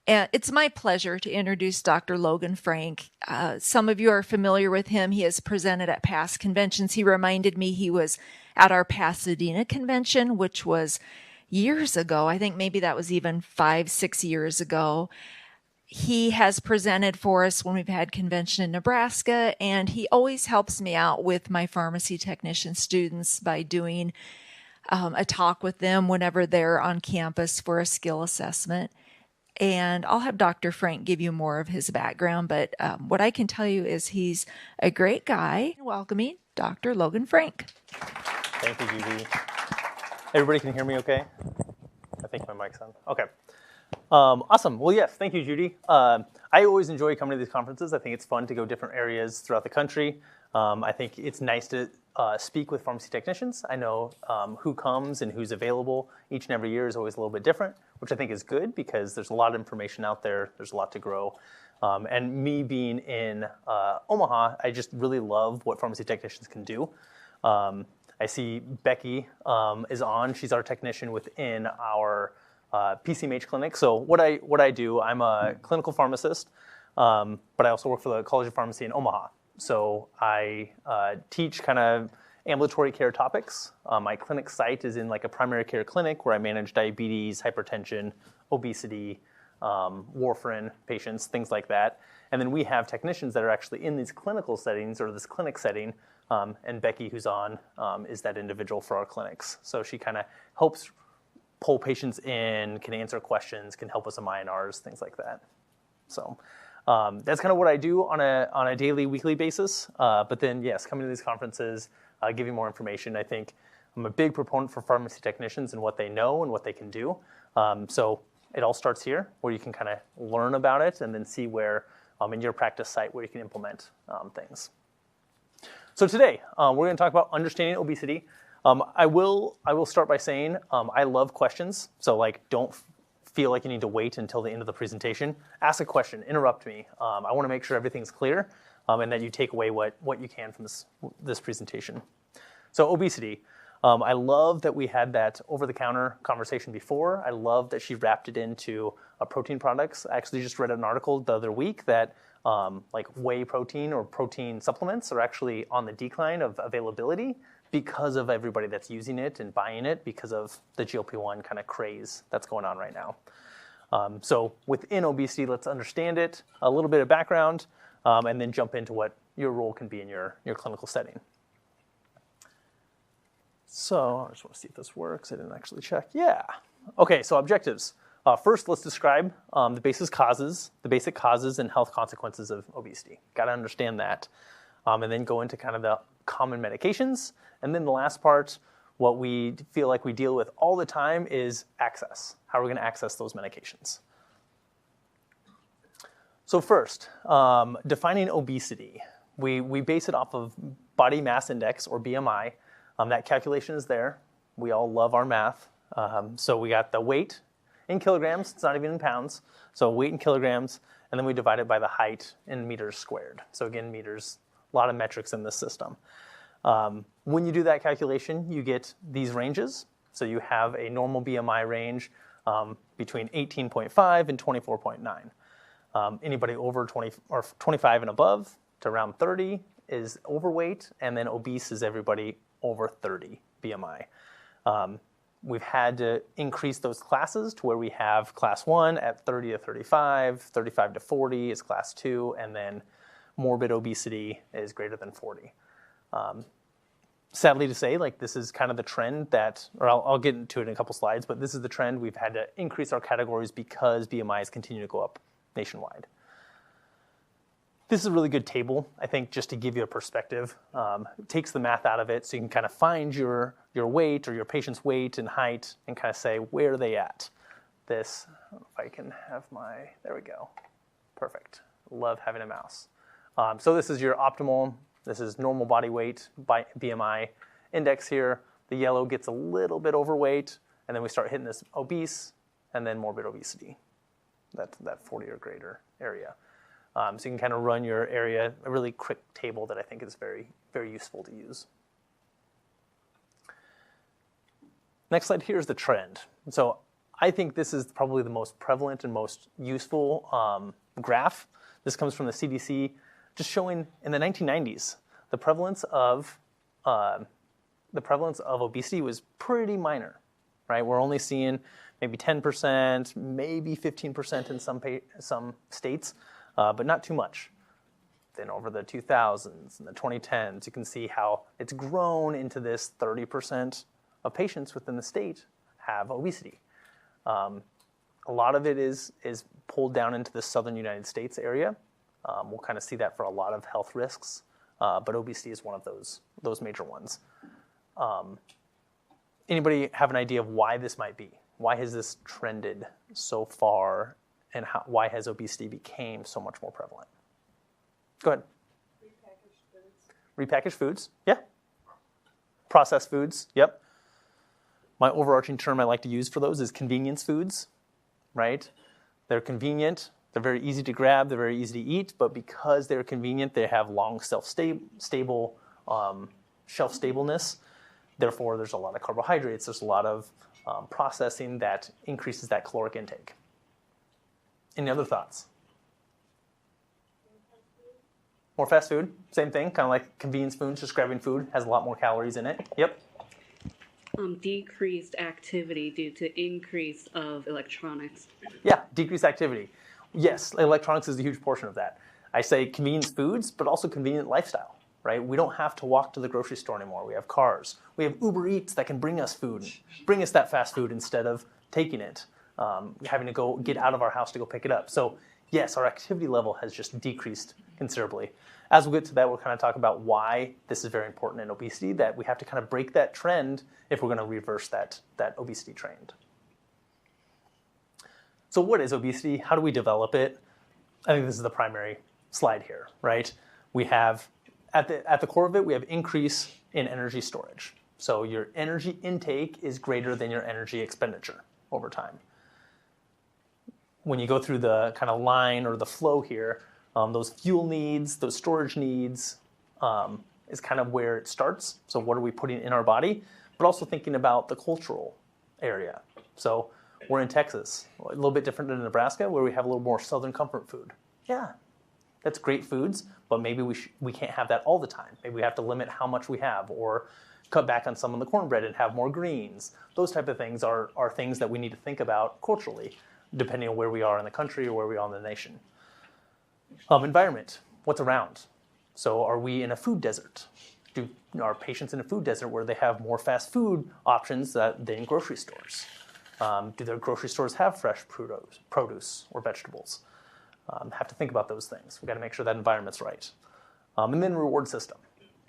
And it's my pleasure to introduce Dr. Logan Franck. Some of you are familiar with him. He has presented at past conventions. He reminded me he was at our Pasadena convention, which was years ago. I think maybe that was even 5-6 years ago. He has presented for us when we've had convention in Nebraska, and he always helps me out with my pharmacy technician students by doing a talk with them whenever they're on campus for a skill assessment. And I'll have Dr. Franck give you more of his background, but what I can tell you is he's a great guy. Welcoming Dr. Logan Franck. Thank you, Judy. Everybody can hear me okay? I think my mic's on. Okay. Awesome. Well, yes, thank you, Judy. I always enjoy coming to these conferences. I think it's fun to go different areas throughout the country. I think it's nice to speak with pharmacy technicians. I know who comes and who's available each and every year is always a little bit different, which I think is good because there's a lot of information out there. There's a lot to grow. And me being in Omaha, I just really love what pharmacy technicians can do. I see Becky is on. She's our technician within our PCMH clinic. So what I do, I'm a clinical pharmacist, but I also work for the College of Pharmacy in Omaha. So I teach kind of ambulatory care topics. My clinic site is in like a primary care clinic where I manage diabetes, hypertension, obesity, warfarin patients, things like that. And then we have technicians that are actually in these clinical settings or this clinic setting. And Becky, who's on, is that individual for our clinics. So she kind of helps pull patients in, can answer questions, can help us in INRs, things like that. So that's kind of what I do on a daily, weekly basis. But then, yes, coming to these conferences, giving more information. I think I'm a big proponent for pharmacy technicians and what they know and what they can do. So it all starts here, where you can kind of learn about it and then see where in your practice site where you can implement things. So today, we're going to talk about understanding obesity. I will start by saying I love questions. So like, don't feel like you need to wait until the end of the presentation. Ask a question, interrupt me. I want to make sure everything's clear and that you take away what you can from this presentation. So obesity. I love that we had that over-the-counter conversation before. I love that she wrapped it into protein products. I actually just read an article the other week that like whey protein or protein supplements are actually on the decline of availability because of everybody that's using it and buying it because of the GLP-1 kind of craze that's going on right now. So within obesity, let's understand it, a little bit of background, and then jump into what your role can be in your clinical setting. So I just want to see if this works. I didn't actually check. Yeah. Okay, so objectives. First, let's describe the basic causes and health consequences of obesity. Got to understand that. And then go into kind of the common medications. And then the last part, what we feel like we deal with all the time is access. How are we going to access those medications? So first, defining obesity. We base it off of body mass index, or BMI. That calculation is there. We all love our math. So we got the weight in kilograms. It's not even in pounds. So weight in kilograms, and then we divide it by the height in meters squared. So again, meters, a lot of metrics in this system. When you do that calculation, you get these ranges. So you have a normal BMI range between 18.5 and 24.9. Anybody over 20 or 25 and above to around 30 is overweight, and then obese is everybody over 30 BMI. We've had to increase those classes to where we have class 1 at 30 to 35, 35 to 40 is class 2, and then morbid obesity is greater than 40. Sadly to say, like, this is kind of the trend that, or I'll get into it in a couple slides, but this is the trend. We've had to increase our categories because BMIs continue to go up nationwide. This is a really good table, I think, just to give you a perspective. It takes the math out of it so you can kind of find your weight or your patient's weight and height and kind of say, where are they at? This, I don't know if I can have there we go. Perfect. Love having a mouse. So this is your optimal. This is normal body weight by BMI index here. The yellow gets a little bit overweight, and then we start hitting this obese, and then morbid obesity, that 40 or greater area. So you can kind of run your area, a really quick table that I think is very, very useful to use. Next slide here is the trend. So I think this is probably the most prevalent and most useful graph. This comes from the CDC, just showing in the 1990s, the prevalence of obesity was pretty minor, right? We're only seeing maybe 10%, maybe 15% in some states, but not too much. Then over the 2000s and the 2010s, you can see how it's grown into this 30% of patients within the state have obesity. A lot of it is pulled down into the southern United States area. We'll kind of see that for a lot of health risks, but obesity is one of those major ones. Anybody have an idea of why this might be? Why has this trended so far, and why has obesity became so much more prevalent? Go ahead. Repackaged foods. Repackaged foods, yeah. Processed foods, yep. My overarching term I like to use for those is convenience foods, right? They're convenient, they're very easy to grab, they're very easy to eat, but because they're convenient, they have long stable shelf stableness. Therefore, there's a lot of carbohydrates, there's a lot of processing that increases that caloric intake. Any other thoughts? More fast food, same thing, kind of like convenience foods, just grabbing food, has a lot more calories in it. Yep. Decreased activity due to increase of electronics. Yeah, decreased activity. Yes, electronics is a huge portion of that. I say convenience foods, but also convenient lifestyle, right? We don't have to walk to the grocery store anymore. We have cars. We have Uber Eats that can bring us food, bring us that fast food instead of taking it, having to go get out of our house to go pick it up. So yes, our activity level has just decreased considerably. As we'll get to that, we'll kind of talk about why this is very important in obesity, that we have to kind of break that trend if we're going to reverse that obesity trend. So what is obesity? How do we develop it? I think this is the primary slide here, right? We have, at the core of it, we have increase in energy storage. So your energy intake is greater than your energy expenditure over time. When you go through the kind of line or the flow here, those fuel needs, those storage needs is kind of where it starts. So what are we putting in our body? But also thinking about the cultural area. So we're in Texas, a little bit different than Nebraska, where we have a little more southern comfort food. Yeah, that's great foods, but maybe we can't have that all the time. Maybe we have to limit how much we have, or cut back on some of the cornbread and have more greens. Those type of things are things that we need to think about culturally, depending on where we are in the country or where we are in the nation. Environment, what's around? So are we in a food desert? Are patients in a food desert where they have more fast food options than grocery stores? Do their grocery stores have fresh produce or vegetables? Have to think about those things. We've got to make sure that environment's right. And then reward system.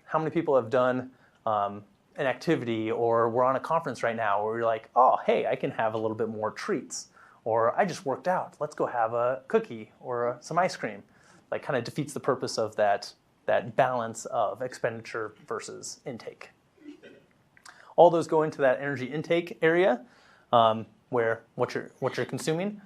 How many people have done an activity, or we're on a conference right now where you're like, oh, hey, I can have a little bit more treats. Or I just worked out, let's go have a cookie or some ice cream. Like, kind of defeats the purpose of that balance of expenditure versus intake. All those go into that energy intake area, where what you're consuming.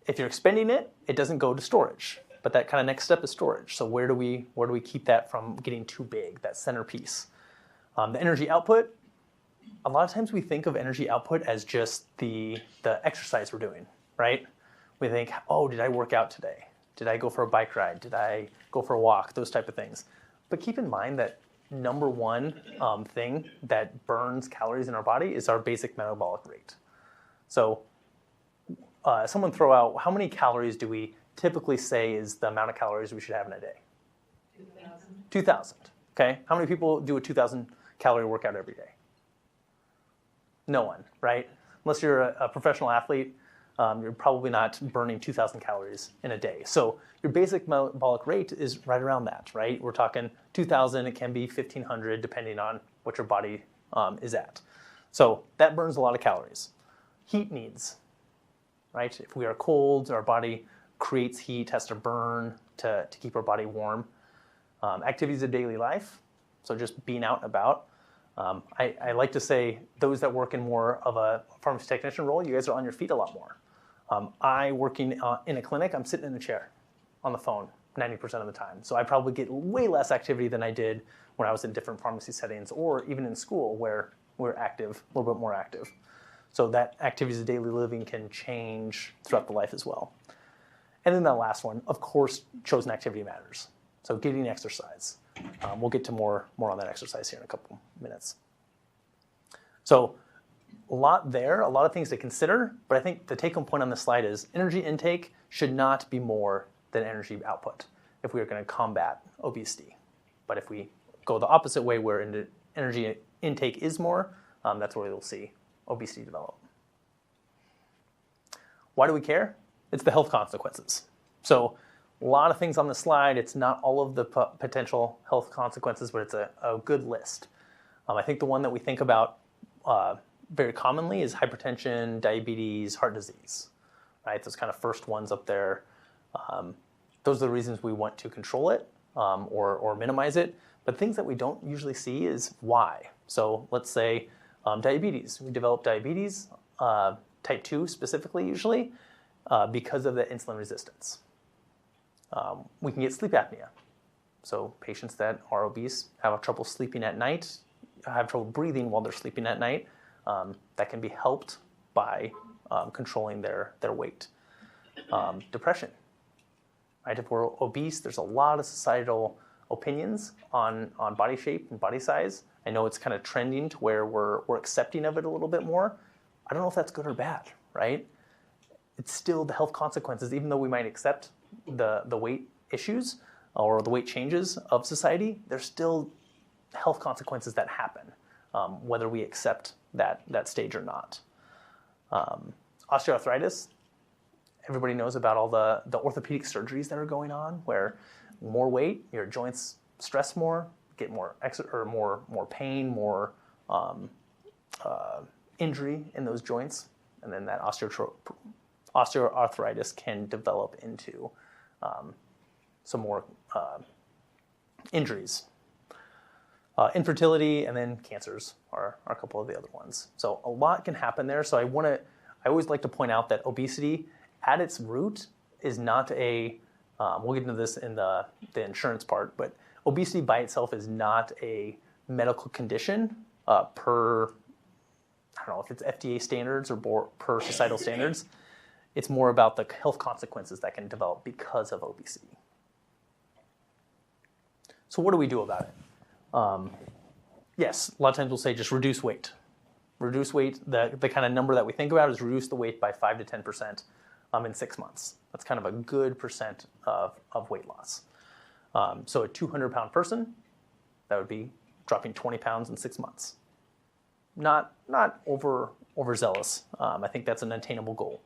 If you're expending it, it doesn't go to storage. But that kind of next step is storage. So where do we keep that from getting too big, that centerpiece? The energy output, a lot of times we think of energy output as just the exercise we're doing, right? We think, oh, did I work out today? Did I go for a bike ride? Did I go for a walk? Those type of things. But keep in mind that number one thing that burns calories in our body is our basic metabolic rate. So someone throw out, how many calories do we typically say is the amount of calories we should have in a day? 2,000. 2,000, okay? How many people do a 2,000 calorie workout every day? No one, right? Unless you're a professional athlete, you're probably not burning 2,000 calories in a day. So your basic metabolic rate is right around that, right? We're talking 2,000, it can be 1,500 depending on what your body is at. So that burns a lot of calories. Heat needs, right? If we are cold, our body creates heat, has to burn to keep our body warm. Activities of daily life, so just being out and about. I like to say those that work in more of a pharmacy technician role, you guys are on your feet a lot more. I working in a clinic, I'm sitting in a chair on the phone 90% of the time. So I probably get way less activity than I did when I was in different pharmacy settings, or even in school where we're active, a little bit more active. So that activities of daily living can change throughout the life as well. And then that last one, of course, chosen activity matters. So getting exercise. We'll get to more on that exercise here in a couple minutes. So a lot there, a lot of things to consider, but I think the take-home point on this slide is energy intake should not be more than energy output if we are going to combat obesity. But if we go the opposite way where energy intake is more, that's where we'll see obesity develop. Why do we care? It's the health consequences. So a lot of things on the slide. It's not all of the potential health consequences, but it's a good list. I think the one that we think about very commonly is hypertension, diabetes, heart disease, right? Those kind of first ones up there. Those are the reasons we want to control it or minimize it. But things that we don't usually see is why. So let's say diabetes. We develop diabetes, type 2 specifically usually, because of the insulin resistance. We can get sleep apnea. So patients that are obese have trouble sleeping at night, have trouble breathing while they're sleeping at night. That can be helped by controlling their weight. Depression. Right? If we're obese, there's a lot of societal opinions on body shape and body size. I know it's kind of trending to where we're accepting of it a little bit more. I don't know if that's good or bad, right? It's still the health consequences, even though we might accept the weight issues or the weight changes of society, there's still health consequences that happen, whether we accept that stage or not. Osteoarthritis, everybody knows about all the orthopedic surgeries that are going on, where more weight, your joints stress more, get more pain, more injury in those joints, and then that osteoarthritis can develop into some more injuries. Infertility, and then cancers are a couple of the other ones. So a lot can happen there. So I always like to point out that obesity at its root is not we'll get into this in the insurance part, but obesity by itself is not a medical condition per, I don't know if it's FDA standards or per societal standards. It's more about the health consequences that can develop because of obesity. So what do we do about it? Yes, a lot of times we'll say just reduce weight. Reduce weight, the kind of number that we think about is reduce the weight by 5 to 10% in 6 months. That's kind of a good percent of weight loss. So a 200-pound person, that would be dropping 20 pounds in 6 months. Not overzealous. I think that's an attainable goal.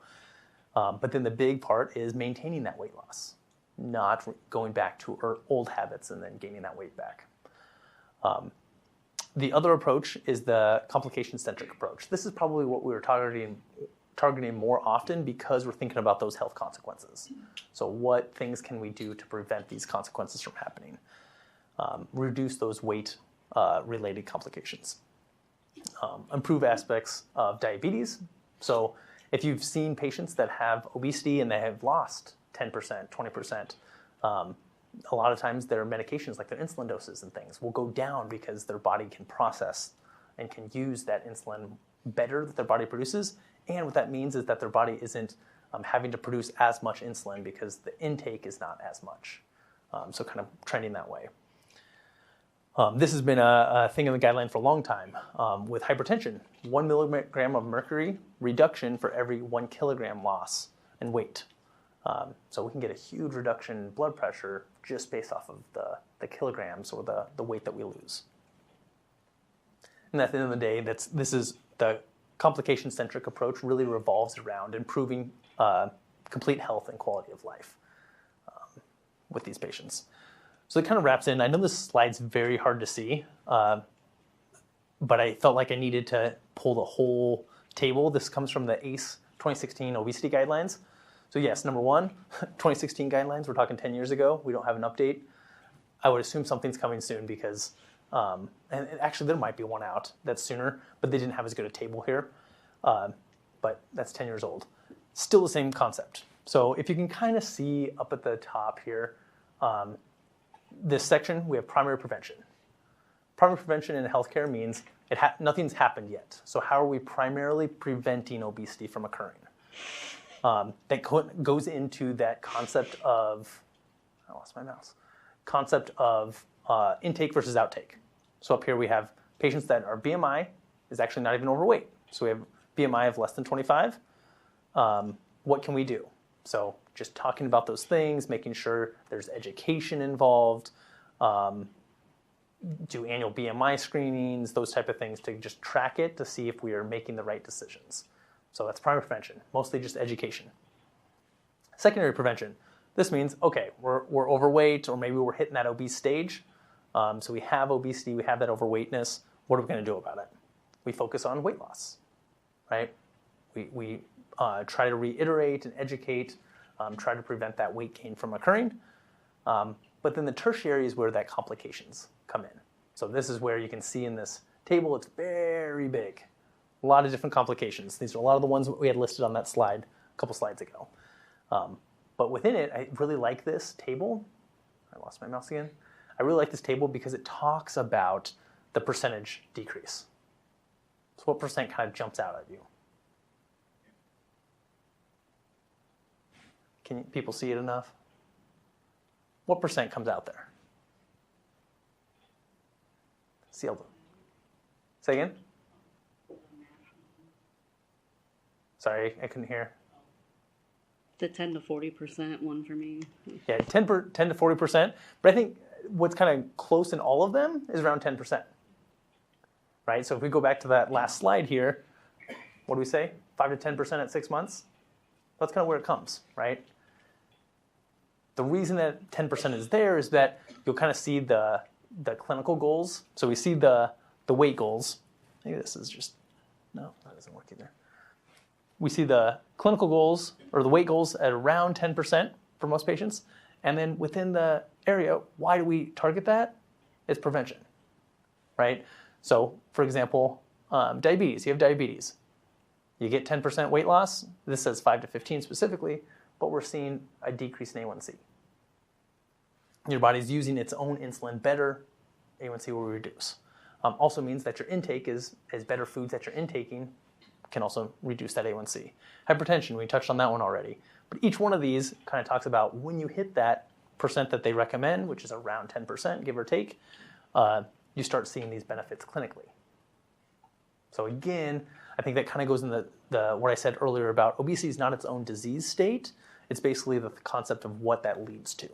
But then the big part is maintaining that weight loss, not going back to old habits and then gaining that weight back. The other approach is the complication-centric approach. This is probably what we were targeting more often because we're thinking about those health consequences. So what things can we do to prevent these consequences from happening? Reduce those weight-related complications. Improve aspects of diabetes. So if you've seen patients that have obesity and they have lost 10%, 20%, a lot of times their medications, like their insulin doses and things, will go down because their body can process and can use that insulin better that their body produces. And what that means is that their body isn't having to produce as much insulin because the intake is not as much. So kind of trending that way. This has been a thing in the guideline for a long time. With hypertension, 1 milligram of mercury reduction for every 1 kilogram loss in weight. So we can get a huge reduction in blood pressure just based off of the kilograms or the weight that we lose. And at the end of the day, this is the complication-centric approach really revolves around improving complete health and quality of life with these patients. So it kind of wraps in. I know this slide's very hard to see, but I felt like I needed to pull the whole table. This comes from the ACE 2016 obesity guidelines. So yes, number one, 2016 guidelines, we're talking 10 years ago. We don't have an update. I would assume something's coming soon because, and actually there might be one out that's sooner, but they didn't have as good a table here. But that's 10 years old. Still the same concept. So if you can kind of see up at the top here, this section, we have primary prevention. primary prevention in healthcare means nothing's happened yet. So how are we primarily preventing obesity from occurring? That goes into that concept of, I lost my mouse, concept of intake versus outtake. So up here we have patients that our BMI is actually not even overweight. So we have BMI of less than 25. What can we do? So just talking about those things, making sure there's education involved, do annual BMI screenings, those type of things to just track it to see if we are making the right decisions. So that's primary prevention, mostly just education. Secondary prevention. This means, okay, we're overweight or maybe we're hitting that obese stage. So we have obesity, we have that overweightness. What are we going to do about it? We focus on weight loss, right? We try to reiterate and educate, try to prevent that weight gain from occurring. But then the tertiary is where that complications come in. So this is where you can see in this table, it's very big. A lot of different complications. These are a lot of the ones we had listed on that slide a couple slides ago. But within it, I really like this table. I lost my mouse again. I really like this table because it talks about the percentage decrease. So what percent kind of jumps out at you? Can people see it enough? What percent comes out there? Sealed. Say again? Sorry, I couldn't hear. The 10 to 40% one for me. Yeah, 10 to 40%. But I think what's kind of close in all of them is around 10%. Right? So if we go back to that last slide here, what do we say? 5 to 10% at 6 months? That's kind of where it comes, right? The reason that 10% is there is that you'll kind of see the clinical goals. So we see the weight goals. Maybe this is just, no, that doesn't work either. We see the clinical goals or the weight goals at around 10% for most patients. And then within the area, why do we target that? It's prevention, right? So for example, diabetes, you have diabetes. You get 10% weight loss. This says 5 to 15 specifically, but we're seeing a decrease in A1C. Your body's using its own insulin better, A1C will reduce. Also means that your intake is better foods that you're intaking can also reduce that A1C. Hypertension, we touched on that one already. But each one of these kind of talks about when you hit that percent that they recommend, which is around 10%, give or take, you start seeing these benefits clinically. So again, I think that kind of goes in the what I said earlier about obesity is not its own disease state. It's basically the concept of what that leads to.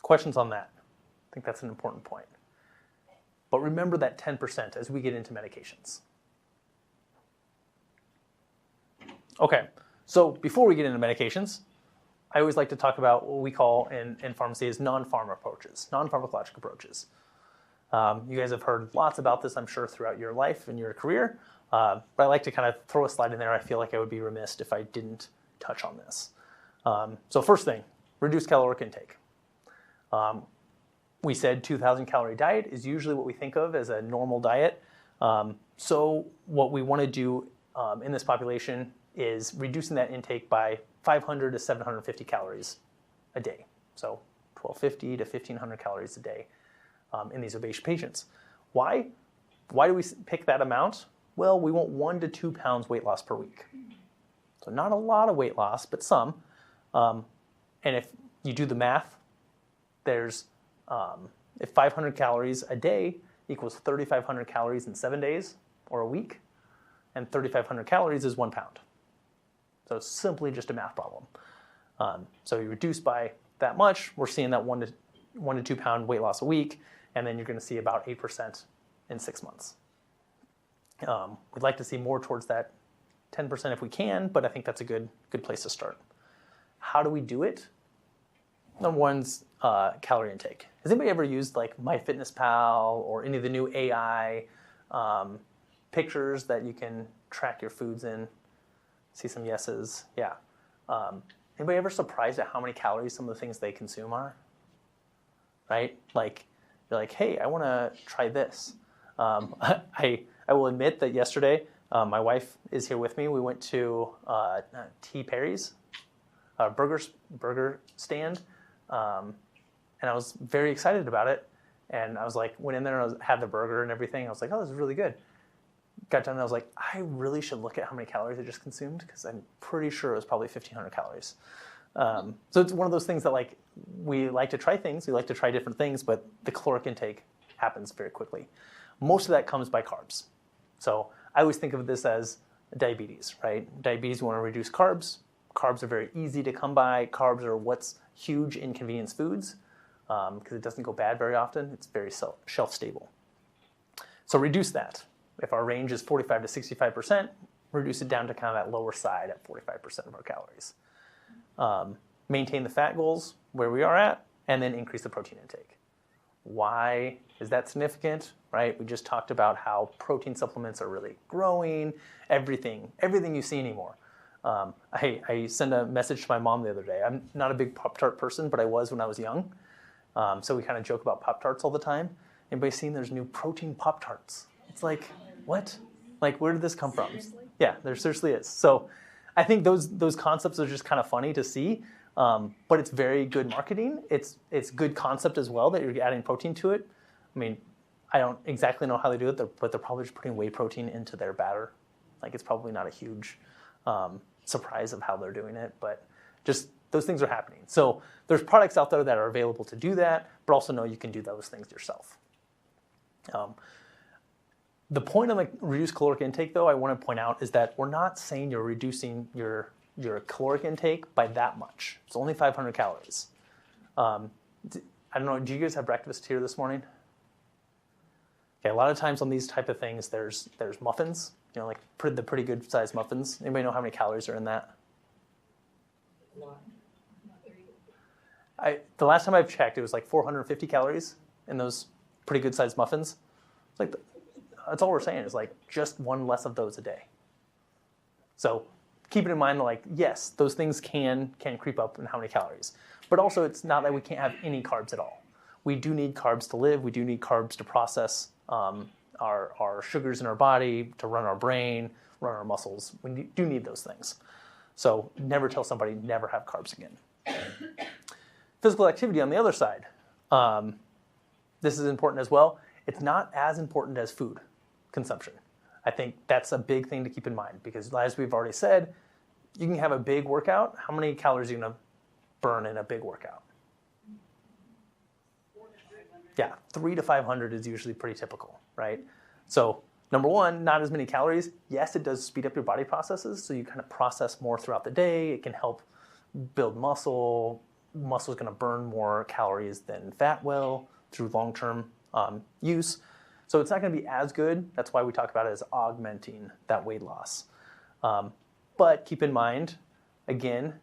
Questions on that? I think that's an important point. But remember that 10% as we get into medications. Okay, so before we get into medications, I always like to talk about what we call in pharmacy as non-pharma approaches, non-pharmacologic approaches. You guys have heard lots about this, I'm sure, throughout your life and your career, but I like to kind of throw a slide in there. I feel like I would be remiss if I didn't touch on this. So first thing, reduce caloric intake. We said 2,000 calorie diet is usually what we think of as a normal diet. So what we want to do in this population is reducing that intake by 500 to 750 calories a day. So 1,250 to 1,500 calories a day in these obese patients. Why? Why do we pick that amount? Well, we want 1 to 2 pounds weight loss per week. So not a lot of weight loss, but some. And if you do the math, there's if 500 calories a day equals 3,500 calories in 7 days or a week, and 3,500 calories is 1 pound. So it's simply just a math problem. So you reduce by that much, we're seeing that 1 to 2 pound weight loss a week, and then you're going to see about 8% in 6 months. We'd like to see more towards that 10% if we can, but I think that's a good place to start. How do we do it? Number one's calorie intake. Has anybody ever used like MyFitnessPal or any of the new AI pictures that you can track your foods in? See some yeses. Yeah. Anybody ever surprised at how many calories some of the things they consume are? Right? Like, you're like, hey, I want to try this. I will admit that yesterday, my wife is here with me. We went to T. Perry's burger stand. And I was very excited about it. And I was like, went in there and had the burger and everything. I was like, oh, this is really good. Got done and I was like, I really should look at how many calories I just consumed because I'm pretty sure it was probably 1,500 calories. So it's one of those things that like we like to try things, we like to try different things, but the caloric intake happens very quickly. Most of that comes by carbs. So I always think of this as diabetes, right? Diabetes, you want to reduce carbs. Carbs are very easy to come by. Carbs are what's huge in convenience foods because it doesn't go bad very often. It's very shelf stable. So reduce that. If our range is 45 to 65%, reduce it down to kind of that lower side at 45% of our calories. Maintain the fat goals where we are at, and then increase the protein intake. Why is that significant, right? We just talked about how protein supplements are really growing, everything you see anymore. I sent a message to my mom the other day. I'm not a big Pop-Tart person, but I was when I was young. So we kind of joke about Pop-Tarts all the time. Anybody seen there's new protein Pop-Tarts? It's like, what? Like, where did this come from? Yeah, there seriously is. So I think those concepts are just kind of funny to see, but it's very good marketing. It's good concept as well that you're adding protein to it. I mean, I don't exactly know how they do it, but they're probably just putting whey protein into their batter. Like, it's probably not a huge surprise of how they're doing it, but just those things are happening. So there's products out there that are available to do that, but also know you can do those things yourself. The point of like reduced caloric intake, though, I want to point out is that we're not saying you're reducing your caloric intake by that much. It's only 500 calories. I don't know, do you guys have breakfast here this morning? Okay, a lot of times on these type of things, there's muffins, you know, like the pretty good sized muffins. Anybody know how many calories are in that? The last time I've checked, it was like 450 calories in those pretty good sized muffins. It's like that's all we're saying is like just one less of those a day. So keep it in mind that like, yes, those things can creep up in how many calories, but also it's not that we can't have any carbs at all. We do need carbs to live. We do need carbs to process our sugars in our body, to run our brain, run our muscles. We do need those things. So never tell somebody never have carbs again. Physical activity on the other side. This is important as well. It's not as important as food consumption. I think that's a big thing to keep in mind because as we've already said, you can have a big workout. How many calories are you going to burn in a big workout? Yeah, 300 to 500 is usually pretty typical, right? So number one, not as many calories. Yes, it does speed up your body processes, so you kind of process more throughout the day. It can help build muscle. Muscle is going to burn more calories than fat will through long-term use. So it's not going to be as good. That's why we talk about it as augmenting that weight loss. But keep in mind, again,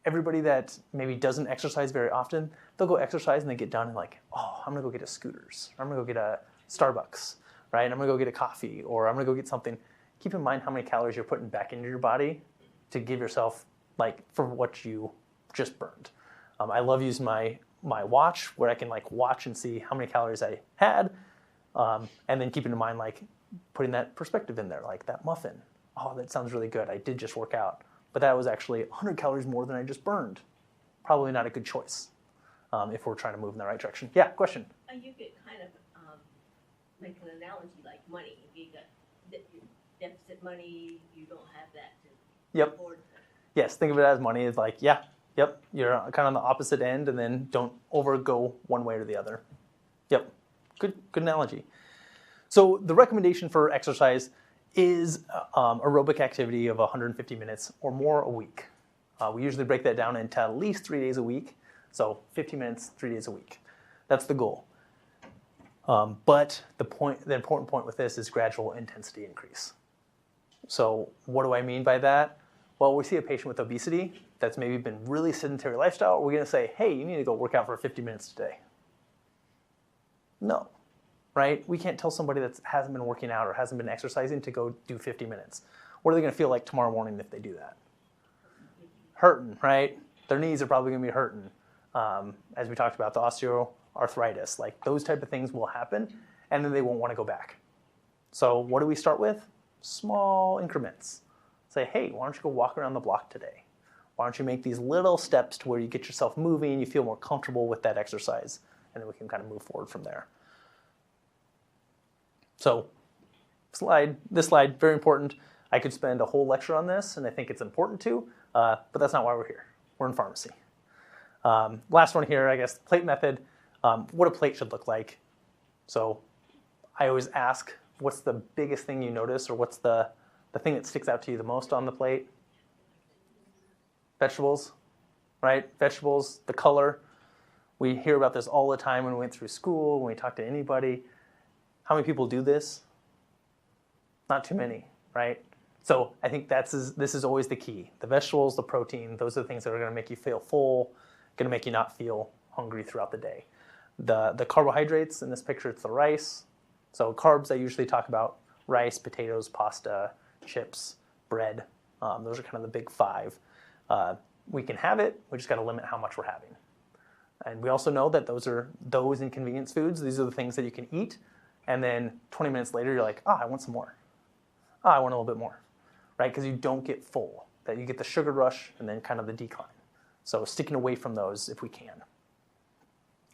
everybody that maybe doesn't exercise very often, they'll go exercise and they get done and like, oh, I'm going to go get a Scooters. Or I'm going to go get a Starbucks, right? I'm going to go get a coffee or I'm going to go get something. Keep in mind how many calories you're putting back into your body to give yourself like for what you just burned. I love using my watch where I can like watch and see how many calories I had, and then keeping in mind like putting that perspective in there, like that muffin. Oh, that sounds really good. I did just work out, but that was actually 100 calories more than I just burned. Probably not a good choice if we're trying to move in the right direction. Yeah, question. You could kind of make an analogy like money. If you got deficit money, you don't have that to afford. Yes, think of it as money is like, yeah, yep, you're kind of on the opposite end and then don't overgo one way or the other. Yep, good analogy. So the recommendation for exercise is aerobic activity of 150 minutes or more a week. We usually break that down into at least 3 days a week. So 50 minutes, 3 days a week. That's the goal. But the important point with this is gradual intensity increase. So what do I mean by that? Well, we see a patient with obesity that's maybe been really sedentary lifestyle. We're going to say, hey, you need to go work out for 50 minutes today. No, right? We can't tell somebody that hasn't been working out or hasn't been exercising to go do 50 minutes. What are they going to feel like tomorrow morning if they do that? Hurting, right? Their knees are probably going to be hurting. As we talked about, the osteoarthritis, like those type of things will happen, and then they won't want to go back. So what do we start with? Small increments. Say, hey, why don't you go walk around the block today? Why don't you make these little steps to where you get yourself moving, you feel more comfortable with that exercise, and then we can kind of move forward from there. So this slide, very important. I could spend a whole lecture on this, and I think it's important to, but that's not why we're here. We're in pharmacy. Last one here, I guess, plate method, what a plate should look like. So I always ask, what's the biggest thing you notice, or what's the thing that sticks out to you the most on the plate? Vegetables, right? Vegetables, the color. We hear about this all the time when we went through school, when we talk to anybody. How many people do this? Not too many, right? So I think this is always the key. The vegetables, the protein, those are the things that are going to make you feel full, going to make you not feel hungry throughout the day. The carbohydrates, in this picture, it's the rice. So carbs, I usually talk about rice, potatoes, pasta, chips, bread. Those are kind of the big five. We can have it, we just got to limit how much we're having. And we also know that those inconvenience foods, these are the things that you can eat, and then 20 minutes later, you're like, I want some more. I want a little bit more, right? Because you don't get full, that you get the sugar rush and then kind of the decline. So sticking away from those if we can.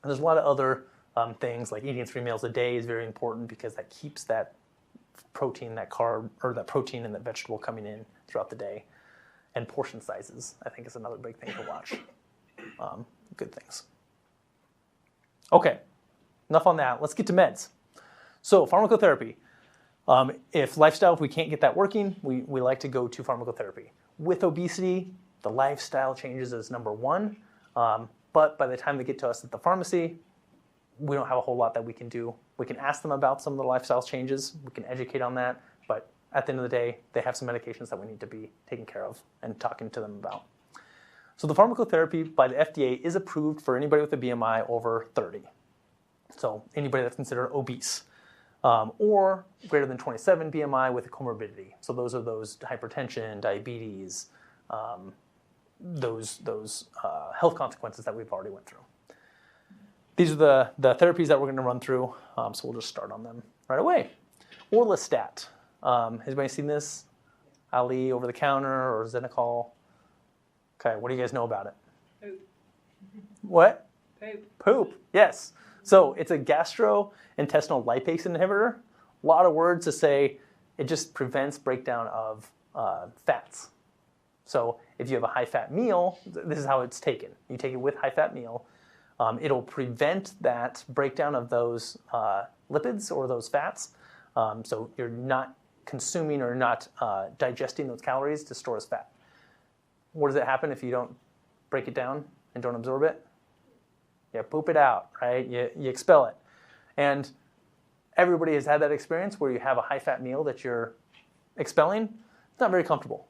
And there's a lot of other things, like eating 3 meals a day is very important because that keeps that protein, that carb, or that protein and that vegetable coming in throughout the day. And portion sizes, I think, is another big thing to watch. Good things. Okay, enough on that. Let's get to meds. So pharmacotherapy. If we can't get that working, we like to go to pharmacotherapy. With obesity, the lifestyle changes is number one. But by the time they get to us at the pharmacy, we don't have a whole lot that we can do. We can ask them about some of the lifestyle changes. We can educate on that. But at the end of the day, they have some medications that we need to be taking care of and talking to them about. So the pharmacotherapy by the FDA is approved for anybody with a BMI over 30. So anybody that's considered obese. Or greater than 27 BMI with a comorbidity. So those are those hypertension, diabetes, those health consequences that we've already went through. These are the therapies that we're going to run through, so we'll just start on them right away. Orlistat. Has anybody seen this? Ali over the counter or Xenocol? Okay, what do you guys know about it? Poop. What? Poop. Poop, yes. So it's a gastrointestinal lipase inhibitor. A lot of words to say. It just prevents breakdown of fats. So if you have a high-fat meal, this is how it's taken. You take it with high-fat meal. It'll prevent that breakdown of those lipids or those fats. So you're not consuming or not digesting those calories to store as fat. What does it happen if you don't break it down and don't absorb it? You poop it out, right? You expel it. And everybody has had that experience where you have a high-fat meal that you're expelling. It's not very comfortable,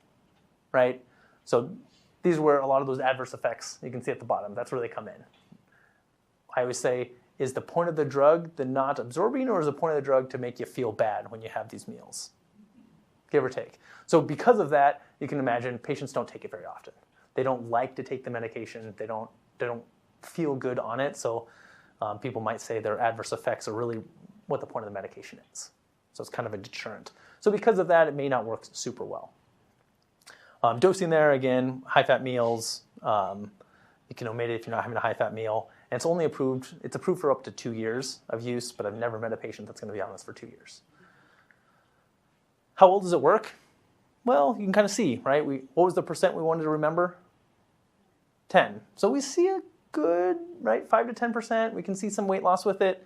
right? So these are where a lot of those adverse effects, you can see at the bottom, that's where they come in. I always say, is the point of the drug the not absorbing, or is the point of the drug to make you feel bad when you have these meals? Give or take. So because of that, you can imagine patients don't take it very often. They don't like to take the medication. They don't feel good on it. So people might say their adverse effects are really what the point of the medication is. So it's kind of a deterrent. So because of that, it may not work super well. Dosing there, again, high-fat meals. You can omit it if you're not having a high-fat meal. And it's approved for up to 2 years of use, but I've never met a patient that's going to be on this for 2 years. How well does it work? Well, you can kind of see, right? What was the percent we wanted to remember? 10. So we see a good, right, 5 to 10%. We can see some weight loss with it.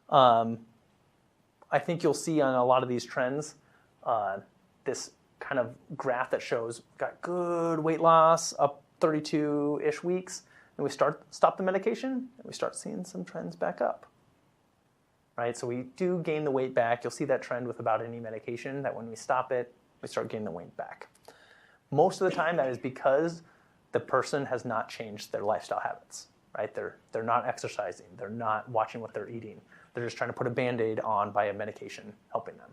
I think you'll see on a lot of these trends this kind of graph that shows got good weight loss up 32-ish weeks, and we stop the medication, and we start seeing some trends back up. Right, so we do gain the weight back. You'll see that trend with about any medication, that when we stop it, we start gaining the weight back. Most of the time, that is because the person has not changed their lifestyle habits. Right, they're not exercising. They're not watching what they're eating. They're just trying to put a Band-Aid on by a medication helping them.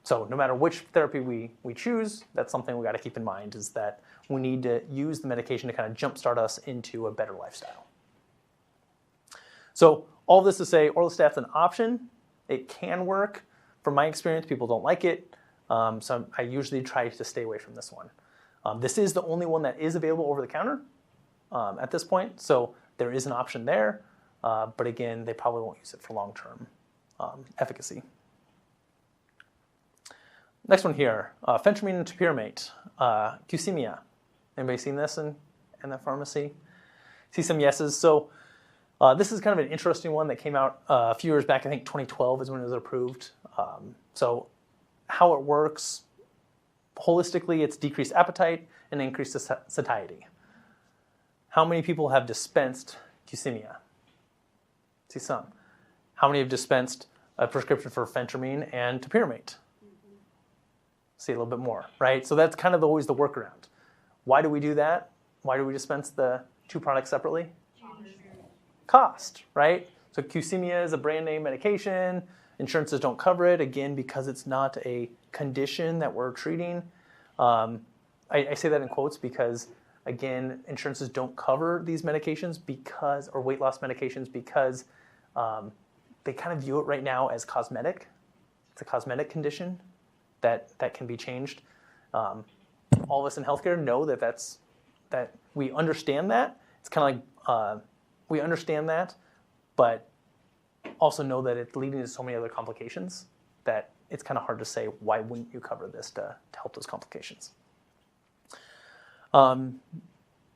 So no matter which therapy we choose, that's something we got to keep in mind, is that we need to use the medication to kind of jumpstart us into a better lifestyle. So all this to say, orlistat's an option. It can work. From my experience, people don't like it. So I usually try to stay away from this one. This is the only one that is available over the counter at this point, so there is an option there, but again, they probably won't use it for long-term efficacy. Next one here, phentermine and topiramate, leucemia. Anybody seen this in the pharmacy? See some yeses. So this is kind of an interesting one that came out a few years back. I think 2012 is when it was approved. So how it works, holistically, it's decreased appetite and increased satiety. How many people have dispensed leucemia? See some. How many have dispensed a prescription for phentermine and topiramate? See a little bit more, right? So that's kind of always the workaround. Why do we do that? Why do we dispense the two products separately? Cost, right? So leucemia is a brand name medication. Insurances don't cover it, again, because it's not a condition that we're treating. I say that in quotes because, again, insurances don't cover these medications or weight loss medications because they kind of view it right now as cosmetic. It's a cosmetic condition that can be changed. All of us in healthcare know that we understand that. It's kind of like we understand that, but also know that it's leading to so many other complications that it's kind of hard to say, why wouldn't you cover this to help those complications?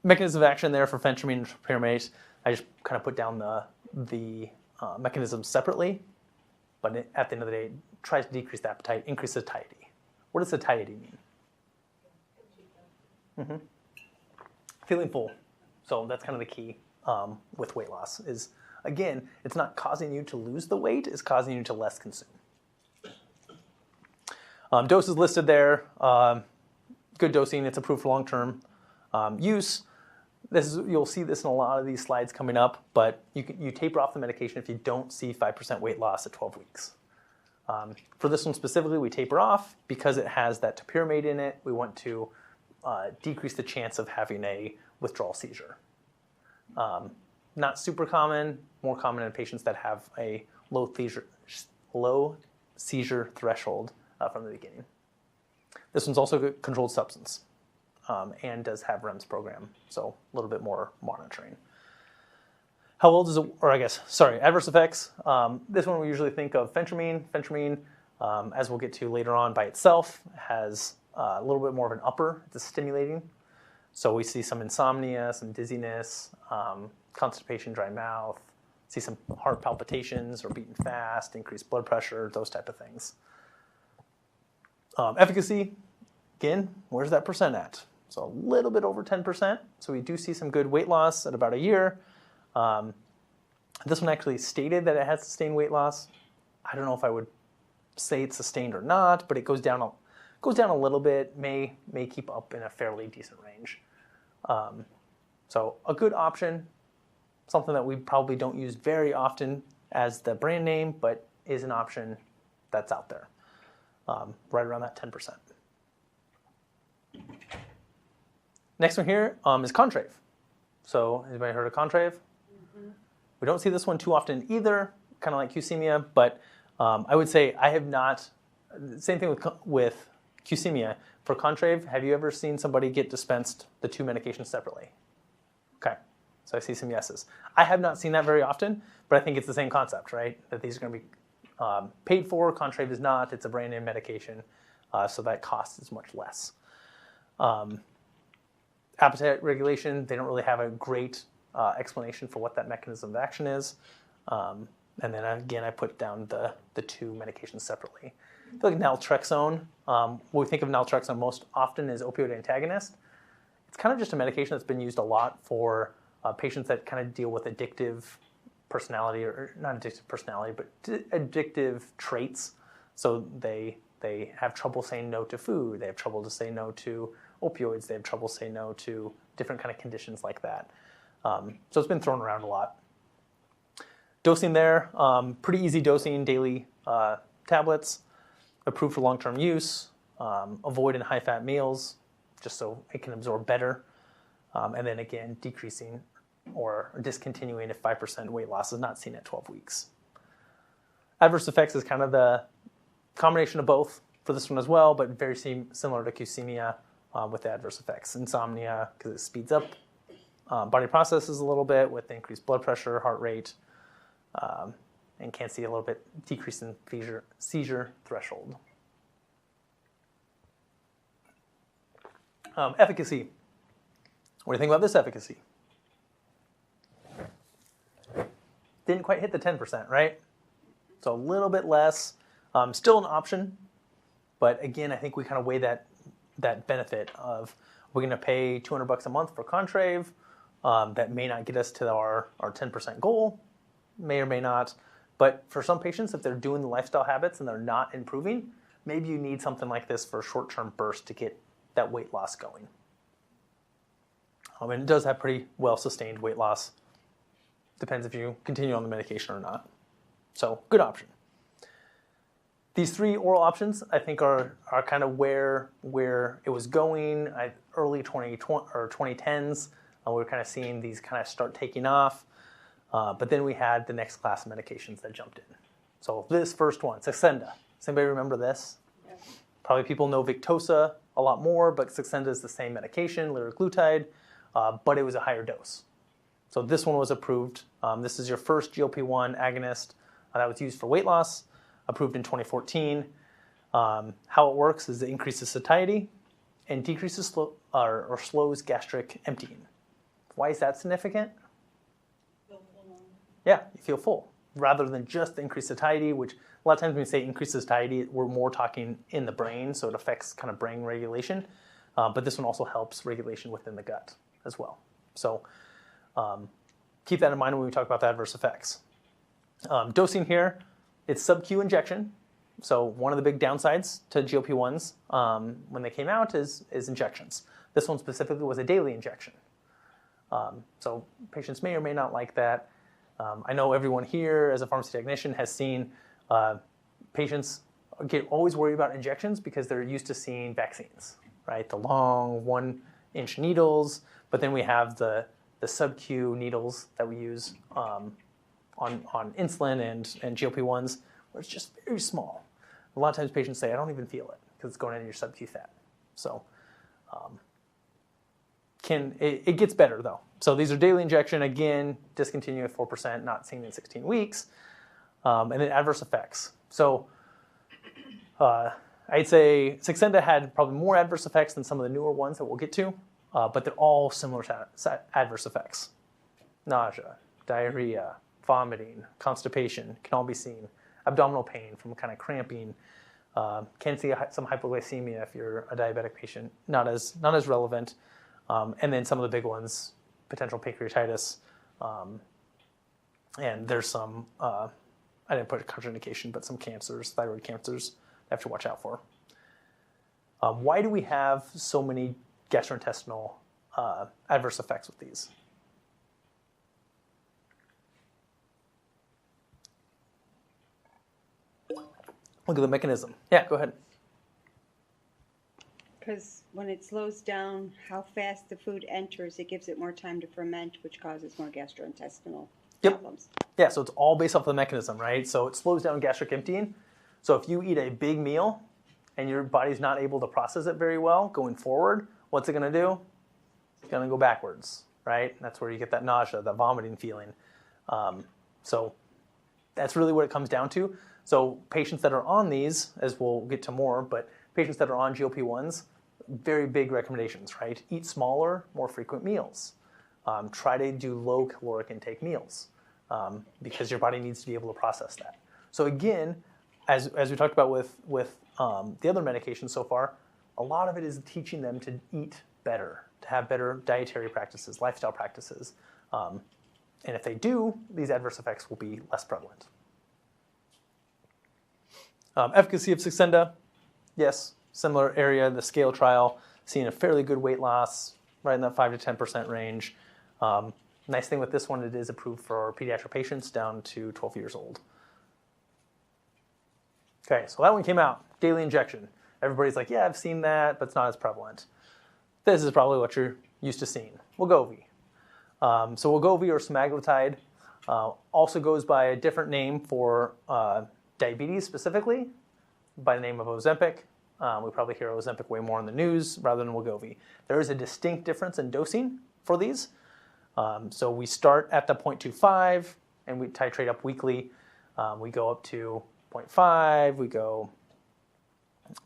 Mechanism of action there for phentermine and topiramate, I just kind of put down the mechanisms separately, but at the end of the day, it tries to decrease the appetite, increase satiety. What does satiety mean? Mm-hmm. Feeling full. So that's kind of the key with weight loss is, again, it's not causing you to lose the weight, it's causing you to less consume. Doses listed there. Good dosing. It's approved for long-term use. You'll see this in a lot of these slides coming up, but you taper off the medication if you don't see 5% weight loss at 12 weeks. For this one specifically, we taper off because it has that topiramate in it. We want to decrease the chance of having a withdrawal seizure. Not super common, more common in patients that have a low seizure threshold from the beginning. This one's also a controlled substance and does have REMS program, so a little bit more monitoring. How well does it, adverse effects. This one we usually think of phentermine. Phentermine, as we'll get to later on by itself, has a little bit more of an upper. It's stimulating. So we see some insomnia, some dizziness, constipation, dry mouth, see some heart palpitations or beating fast, increased blood pressure, those type of things. Efficacy, again, where's that percent at? So a little bit over 10%. So we do see some good weight loss at about a year. This one actually stated that it has sustained weight loss. I don't know if I would say it's sustained or not, but it goes down a little bit, may keep up in a fairly decent range. So a good option, something that we probably don't use very often as the brand name, but is an option that's out there, right around that 10%. Next one here is Conv. So anybody heard of Conv? We don't see this one too often either, kind of like leucemia, but I would say I have not, same thing with leucemia. For Conv, have you ever seen somebody get dispensed the two medications separately? Okay, so I see some yeses. I have not seen that very often, but I think it's the same concept, right? That these are going to be paid for. Conv is not. It's a brand name medication, so that cost is much less. Appetite regulation, they don't really have a great explanation for what that mechanism of action is. And then again, I put down the two medications separately. I feel like naltrexone, what we think of naltrexone most often is opioid antagonist. It's kind of just a medication that's been used a lot for patients that kind of deal with addictive personality, or not addictive personality, but addictive traits. So they have trouble saying no to food. They have trouble to say no to opioids. They have trouble saying no to different kind of conditions like that. So it's been thrown around a lot. Dosing there, pretty easy dosing, daily tablets, approved for long-term use, avoid in high-fat meals, just so it can absorb better. And then again, decreasing or discontinuing if 5% weight loss is not seen at 12 weeks. Adverse effects is kind of the combination of both for this one as well, but very similar to leucemia. with the adverse effects. Insomnia, because it speeds up body processes a little bit with increased blood pressure, heart rate, and can see a little bit decrease in seizure threshold. Efficacy. What do you think about this efficacy? Didn't quite hit the 10%, right? So a little bit less. Still an option, but again, I think we kind of weigh that benefit of we're going to pay $200 a month for Contrave. That may not get us to our 10% goal, may or may not. But for some patients, if they're doing the lifestyle habits and they're not improving, maybe you need something like this for a short-term burst to get that weight loss going. And it does have pretty well-sustained weight loss. Depends if you continue on the medication or not. So good option. These 3 oral options, I think, are kind of where it was going. Early 2010s, we were kind of seeing these kind of start taking off. But then we had the next class of medications that jumped in. So this first one, Saxenda. Does anybody remember this? Yes. Probably people know Victoza a lot more, but Saxenda is the same medication, liraglutide, but it was a higher dose. So this one was approved. This is your first GLP-1 agonist that was used for weight loss, approved in 2014. How it works is it increases satiety and decreases or slows gastric emptying. Why is that significant? Yeah, you feel full. Rather than just increased satiety, which a lot of times when we say increased satiety, we're more talking in the brain, so it affects kind of brain regulation. But this one also helps regulation within the gut as well. So keep that in mind when we talk about the adverse effects. Dosing here, it's sub-Q injection. So one of the big downsides to GLP-1s when they came out is injections. This one specifically was a daily injection. So patients may or may not like that. I know everyone here as a pharmacy technician has seen patients always worry about injections because they're used to seeing vaccines, right? The long 1-inch needles, but then we have the sub-Q needles that we use on insulin and GLP-1s, where it's just very small. A lot of times patients say, I don't even feel it because it's going into your sub-Q fat. So it gets better though. So these are daily injection, again, discontinue at 4%, not seen in 16 weeks. And then adverse effects. So I'd say Saxenda had probably more adverse effects than some of the newer ones that we'll get to, but they're all similar to adverse effects. Nausea, diarrhea, vomiting, constipation can all be seen. Abdominal pain from kind of cramping. Can see some hypoglycemia if you're a diabetic patient, not as relevant. And then some of the big ones, potential pancreatitis, and there's some, I didn't put a contraindication, but some cancers, thyroid cancers, I have to watch out for. Why do we have so many gastrointestinal adverse effects with these? Look at the mechanism. Yeah, go ahead. Because when it slows down how fast the food enters, it gives it more time to ferment, which causes more gastrointestinal problems. Yeah, so it's all based off the mechanism, right? So it slows down gastric emptying. So if you eat a big meal and your body's not able to process it very well going forward, what's it going to do? It's going to go backwards, right? That's where you get that nausea, that vomiting feeling. So that's really what it comes down to. So patients that are on these, as we'll get to more, but patients that are on GLP-1s, very big recommendations, right? Eat smaller, more frequent meals. Try to do low caloric intake meals because your body needs to be able to process that. So again, as we talked about with the other medications so far, a lot of it is teaching them to eat better, to have better dietary practices, lifestyle practices. And if they do, these adverse effects will be less prevalent. Efficacy of Saxenda, yes, similar area, the scale trial, seeing a fairly good weight loss, right in that 5 to 10% range. Nice thing with this one, it is approved for pediatric patients down to 12 years old. Okay, so that one came out, daily injection. Everybody's like, yeah, I've seen that, but it's not as prevalent. This is probably what you're used to seeing, Wegovy. So Wegovy or semaglutide also goes by a different name for diabetes specifically, by the name of Ozempic. We probably hear Ozempic way more in the news rather than Wegovy. There is a distinct difference in dosing for these. So we start at the 0.25 and we titrate up weekly. We go up to 0.5. We go,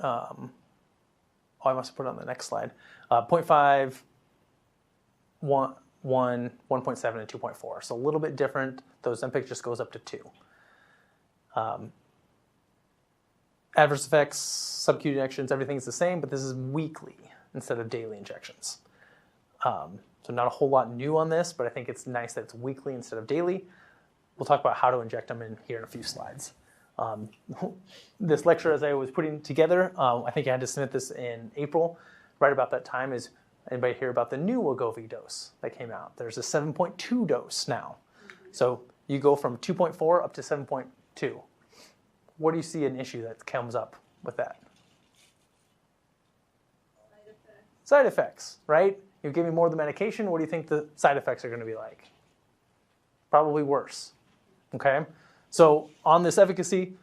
I must have put it on the next slide. 0.5, 1, 1.7, and 2.4. So a little bit different. The Ozempic just goes up to 2. Adverse effects, sub-Q injections, everything's the same, but this is weekly instead of daily injections. So not a whole lot new on this, but I think it's nice that it's weekly instead of daily. We'll talk about how to inject them in here in a few slides. This lecture, as I was putting together, I think I had to submit this in April. Right about that time is anybody hear about the new Wegovy dose that came out? There's a 7.2 dose now. So you go from 2.4 up to 7.2. What do you see an issue that comes up with that? Side effects, right? You're giving more of the medication. What do you think the side effects are going to be like? Probably worse. Okay? So on this efficacy,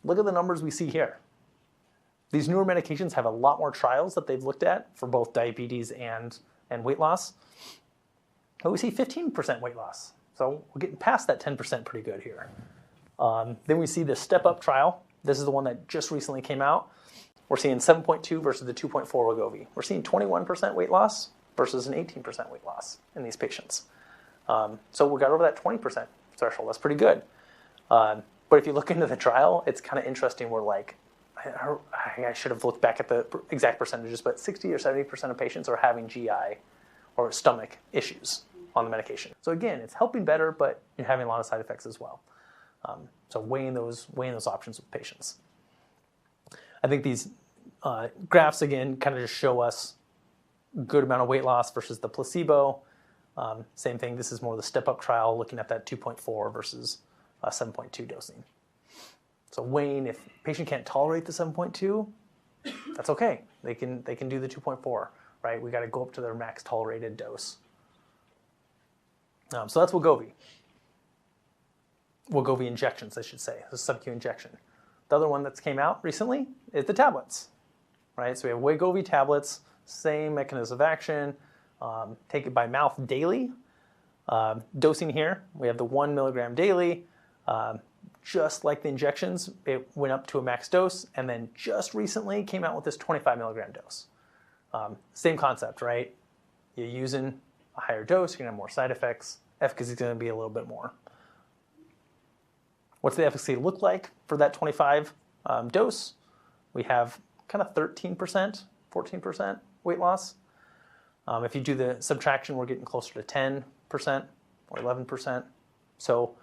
look at the numbers we see here. These newer medications have a lot more trials that they've looked at for both diabetes and weight loss. But we see 15% weight loss. So we're getting past that 10% pretty good here. Then we see the step-up trial. This is the one that just recently came out. We're seeing 7.2 versus the 2.4 Wegovy. We're seeing 21% weight loss versus an 18% weight loss in these patients. So we got over that 20% threshold. That's pretty good. But if you look into the trial, it's kind of interesting. We're like, I should have looked back at the exact percentages, but 60 or 70% of patients are having GI or stomach issues on the medication. So again, it's helping better, but you're having a lot of side effects as well. So weighing those options with patients. I think these graphs, again, kind of just show us a good amount of weight loss versus the placebo. Same thing, this is more the step-up trial, looking at that 2.4 versus 7.2 dosing. So weighing, if patient can't tolerate the 7.2, that's okay. They can do the 2.4, right? We got to go up to their max tolerated dose. So that's Wegovy. Wegovy injections, I should say, the sub-Q injection. The other one that's came out recently is the tablets, right? So we have Wegovy tablets, same mechanism of action, take it by mouth daily. Dosing here, we have the 1 milligram daily. Just like the injections, it went up to a max dose, and then just recently came out with this 25 milligram dose. Same concept, right? You're using a higher dose, you're going to have more side effects. Efficacy is going to be a little bit more. What's the efficacy look like for that 25 dose? We have kind of 13%, 14% weight loss. If you do the subtraction, we're getting closer to 10% or 11%. So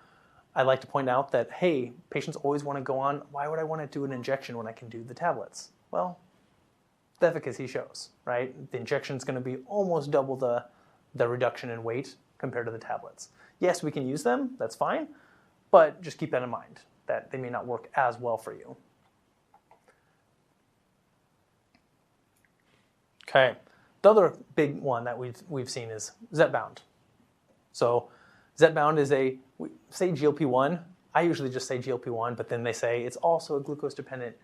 I like to point out that, hey, patients always want to go on, why would I want to do an injection when I can do the tablets? Well, the efficacy shows, right? The injection is going to be almost double the reduction in weight compared to the tablets. Yes, we can use them, that's fine, but just keep that in mind, that they may not work as well for you. Okay, the other big one that we've seen is Zepbound. So Zepbound is we say GLP-1. I usually just say GLP-1, but then they say it's also a glucose-dependent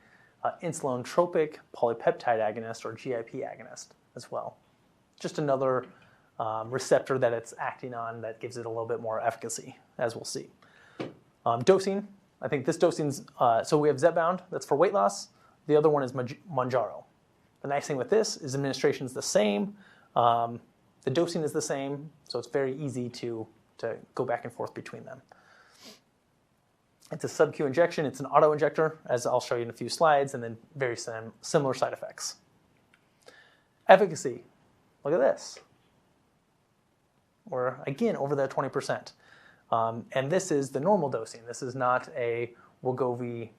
insulin-tropic polypeptide agonist or GIP agonist as well. Just another receptor that it's acting on that gives it a little bit more efficacy, as we'll see. Dosing, I think this dosing's, so we have Zepbound, that's for weight loss. The other one is Mounjaro. The nice thing with this is administration is the same. The dosing is the same, so it's very easy to go back and forth between them. It's a sub-Q injection. It's an auto-injector, as I'll show you in a few slides, and then very similar side effects. Efficacy, look at this. We're, again, over that 20%. And this is the normal dosing. This is not a Wegovy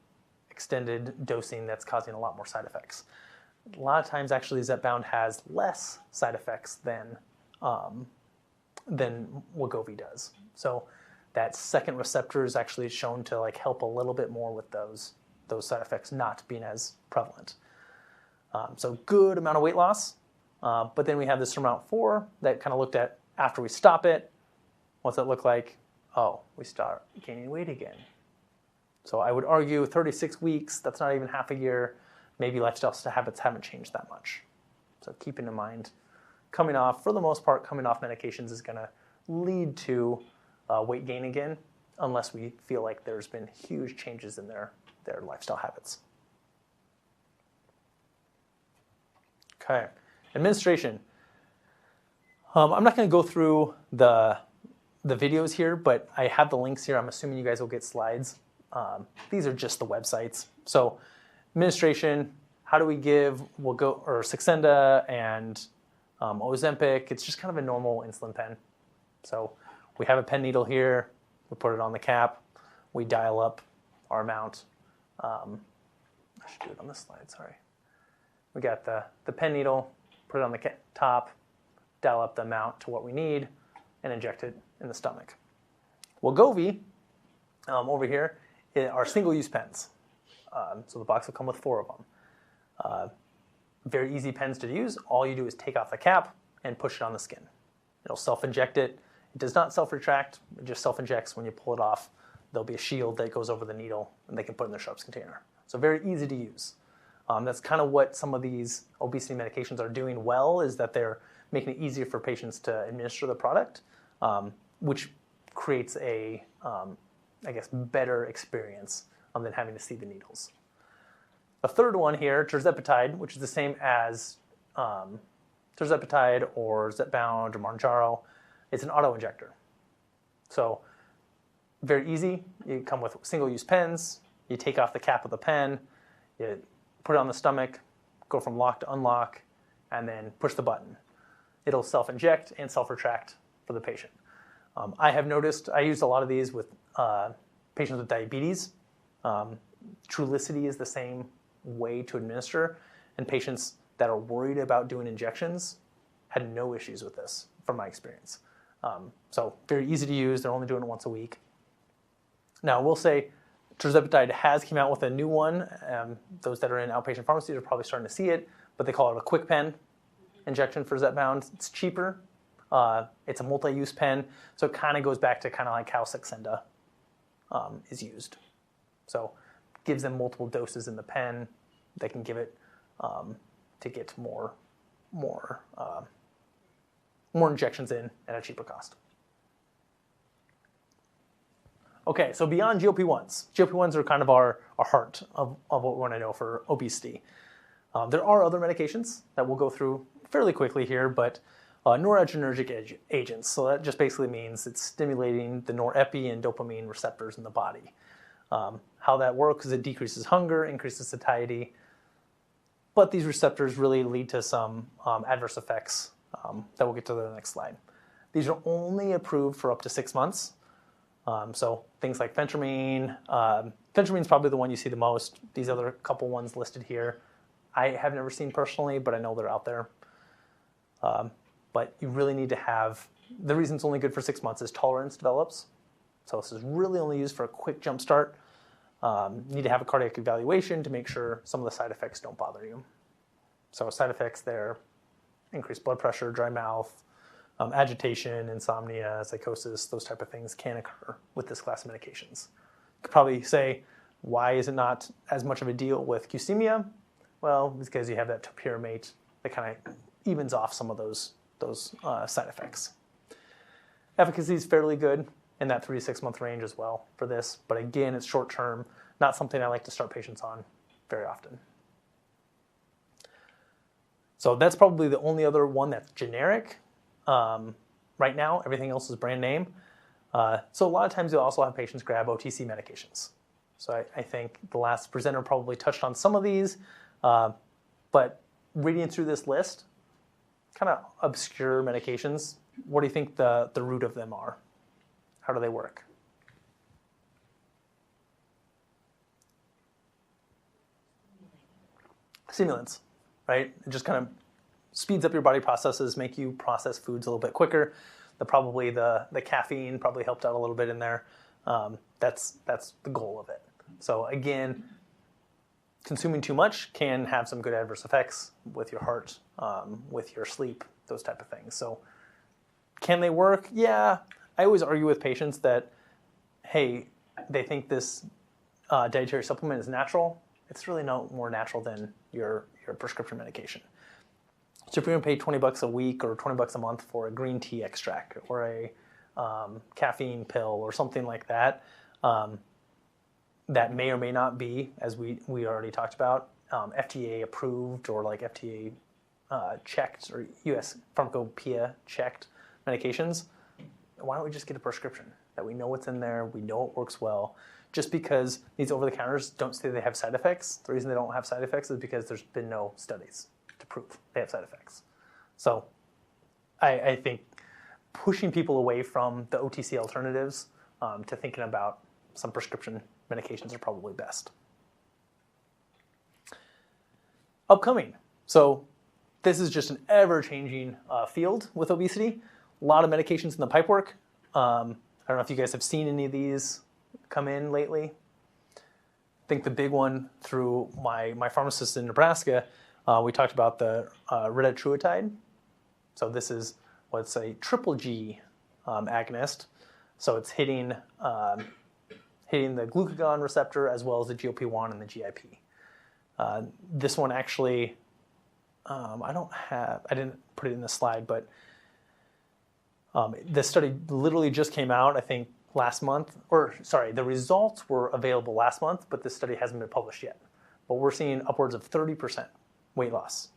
extended dosing that's causing a lot more side effects. A lot of times, actually, Zepbound has less side effects than Wegovy does. So that second receptor is actually shown to help a little bit more with those side effects not being as prevalent. So good amount of weight loss. But then we have the SURMOUNT-4 that kind of looked at after we stop it. What's that look like? Oh, we start gaining weight again. So I would argue 36 weeks, that's not even half a year. maybe lifestyle habits haven't changed that much. So keeping in mind, for the most part, coming off medications is going to lead to weight gain again, unless we feel like there's been huge changes in their lifestyle habits. Okay, administration. I'm not going to go through the videos here, but I have the links here. I'm assuming you guys will get slides. These are just the websites. So administration, how do we give? We'll go, or Saxenda and Ozempic. It's just kind of a normal insulin pen. So we have a pen needle here. We put it on the cap. We dial up our amount. I should do it on this slide, sorry. We got the pen needle, put it on the top, dial up the amount to what we need, and inject it in the stomach. Wegovy, over here, are single-use pens. So the box will come with 4 of them. Very easy pens to use. All you do is take off the cap and push it on the skin. It'll self-inject it. It does not self-retract. It just self-injects when you pull it off. There'll be a shield that goes over the needle, and they can put it in their sharps container. So very easy to use. That's kind of what some of these obesity medications are doing well, is that they're making it easier for patients to administer the product, which creates a, I guess, better experience than having to see the needles. A third one here, tirzepatide, which is the same as tirzepatide or Zepbound or Mounjaro. It's an auto-injector. So very easy. You come with single-use pens. You take off the cap of the pen. You put it on the stomach, go from lock to unlock, and then push the button. It'll self-inject and self-retract for the patient. I have noticed, I used a lot of these with patients with diabetes. Trulicity is the same way to administer, and patients that are worried about doing injections had no issues with this, from my experience. So very easy to use. They're only doing it once a week. Now, I will say tirzepatide has came out with a new one. Those that are in outpatient pharmacies are probably starting to see it, but they call it a quick pen injection for Zepbound. It's cheaper. It's a multi-use pen, so it kind of goes back to kind of like how Saxenda is used. So gives them multiple doses in the pen. They can give it to get more injections in at a cheaper cost. Okay, so beyond GLP-1s. GLP-1s are kind of our heart of what we want to know for obesity. There are other medications that we'll go through fairly quickly here, but noradrenergic agents. So that just basically means it's stimulating the norepi and dopamine receptors in the body. How that works is it decreases hunger, increases satiety, but these receptors really lead to some adverse effects that we'll get to the next slide. These are only approved for up to 6 months. So things like phentermine. Phentermine is probably the one you see the most. These other couple ones listed here, I have never seen personally, but I know they're out there. But you really need to have, the reason it's only good for 6 months is tolerance develops. So this is really only used for a quick jump start. You need to have a cardiac evaluation to make sure some of the side effects don't bother you. So side effects there, increased blood pressure, dry mouth, agitation, insomnia, psychosis, those type of things can occur with this class of medications. You could probably say, why is it not as much of a deal with glycemia? Well, because you have that topiramate that kind of evens off some of those side effects. Efficacy is fairly good in that 3 to 6 month range as well for this, but again, it's short term, not something I like to start patients on very often. So that's probably the only other one that's generic. Right now, everything else is brand name. So a lot of times you'll also have patients grab OTC medications. So I think the last presenter probably touched on some of these, but reading through this list, kind of obscure medications, what do you think the root of them are? How do they work? Stimulants, right? It just kind of speeds up your body processes, make you process foods a little bit quicker. Probably the caffeine probably helped out a little bit in there. That's the goal of it. So again, consuming too much can have some good adverse effects with your heart, with your sleep, those type of things. So can they work? Yeah. I always argue with patients that, hey, they think this dietary supplement is natural. It's really no more natural than your prescription medication. So if you're going to pay $20 a week or $20 a month for a green tea extract or a caffeine pill or something like that, that may or may not be, as we already talked about, FDA approved or like FDA checked or US Pharmacopoeia checked medications, why don't we just get a prescription that we know what's in there, we know it works well. Just because these over-the-counters don't say they have side effects, the reason they don't have side effects is because there's been no studies to prove they have side effects. So I think pushing people away from the OTC alternatives to thinking about some prescription medications are probably best. Upcoming. So this is just an ever-changing field with obesity. A lot of medications in the pipework. I don't know if you guys have seen any of these come in lately. I think the big one through my pharmacist in Nebraska, we talked about the retatrutide. So this is what's a triple G agonist. So it's hitting the glucagon receptor as well as the GLP-1 and the GIP. This one actually, I didn't put it in the slide, but the study literally just came out, I think, last month. The results were available last month, but this study hasn't been published yet. But we're seeing upwards of 30% weight loss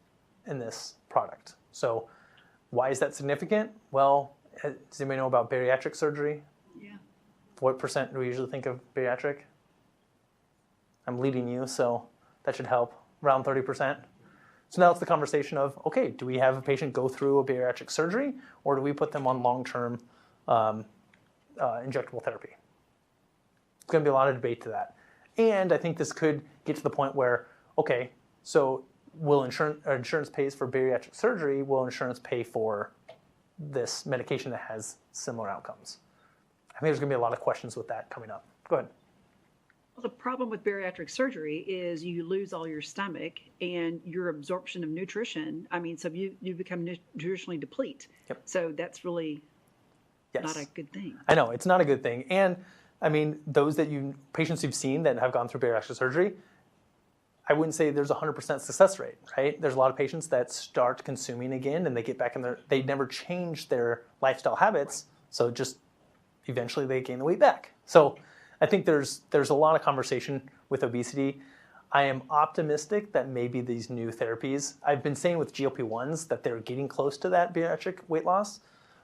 in this product. So why is that significant? Well, does anybody know about bariatric surgery? Yeah. What percent do we usually think of bariatric? I'm leading you, so that should help. Around 30%. So now it's the conversation of, okay, do we have a patient go through a bariatric surgery, or do we put them on long-term injectable therapy? There's going to be a lot of debate to that. And I think this could get to the point where, okay, so will insurance pays for bariatric surgery, will insurance pay for this medication that has similar outcomes? I think there's going to be a lot of questions with that coming up. Go ahead. Well, the problem with bariatric surgery is you lose all your stomach and your absorption of nutrition. I mean, so you become nutritionally deplete. Yep. So that's really Yes. not a good thing. I know, it's not a good thing. And I mean, patients you've seen that have gone through bariatric surgery, I wouldn't say there's a 100% success rate, right? There's a lot of patients that start consuming again and they get back they never change their lifestyle habits. So just eventually they gain the weight back. So I think there's a lot of conversation with obesity. I am optimistic that maybe these new therapies, I've been saying with GLP-1s that they're getting close to that bariatric weight loss,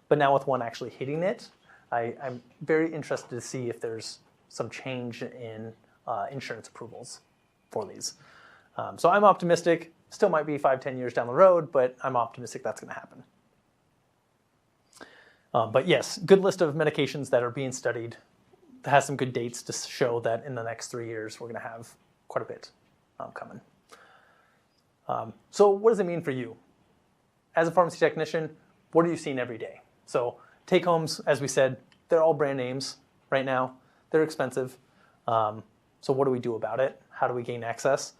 but now with one actually hitting it, I'm very interested to see if there's some change in insurance approvals for these. So I'm optimistic. Still might be 5-10 years down the road, but I'm optimistic that's going to happen. But yes, good list of medications that are being studied. It has some good dates to show that in the next 3 years we're going to have quite a bit coming. So what does it mean for you? As a pharmacy technician, what are you seeing every day? So take homes, as we said, they're all brand names right now. They're expensive. So what do we do about it? How do we gain access?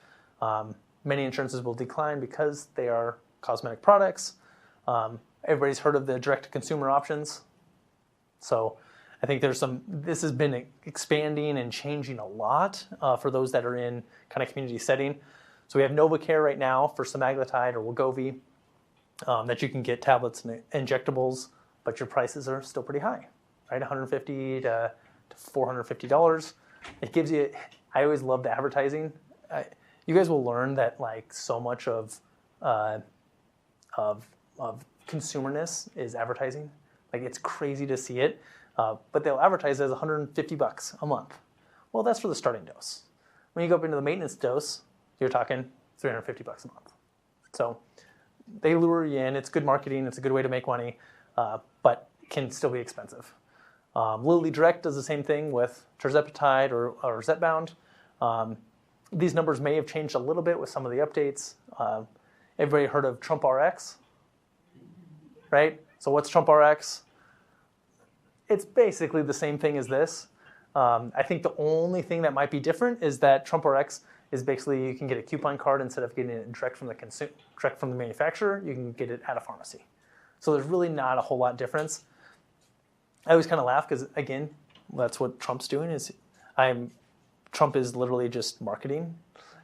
Many insurances will decline because they are cosmetic products. Everybody's heard of the direct-to-consumer options. So I think this has been expanding and changing a lot for those that are in kind of community setting. So we have NovaCare right now for semaglutide or Wegovy that you can get tablets and injectables, but your prices are still pretty high, right? $150 to $450. It gives you, I always love the advertising. You guys will learn that like so much of consumerness is advertising. Like it's crazy to see it. But they'll advertise it as $150 a month. Well, that's for the starting dose. When you go up into the maintenance dose, you're talking $350 a month. So they lure you in. It's good marketing. It's a good way to make money, but can still be expensive. Lilly Direct does the same thing with tirzepatide or Zepbound. These numbers may have changed a little bit with some of the updates. Everybody heard of Trump RX, right? So what's Trump RX? It's basically the same thing as this. I think the only thing that might be different is that Trump RX is basically you can get a coupon card instead of getting it direct from the manufacturer. You can get it at a pharmacy. So there's really not a whole lot difference. I always kind of laugh because again, that's what Trump's doing. Trump is literally just marketing,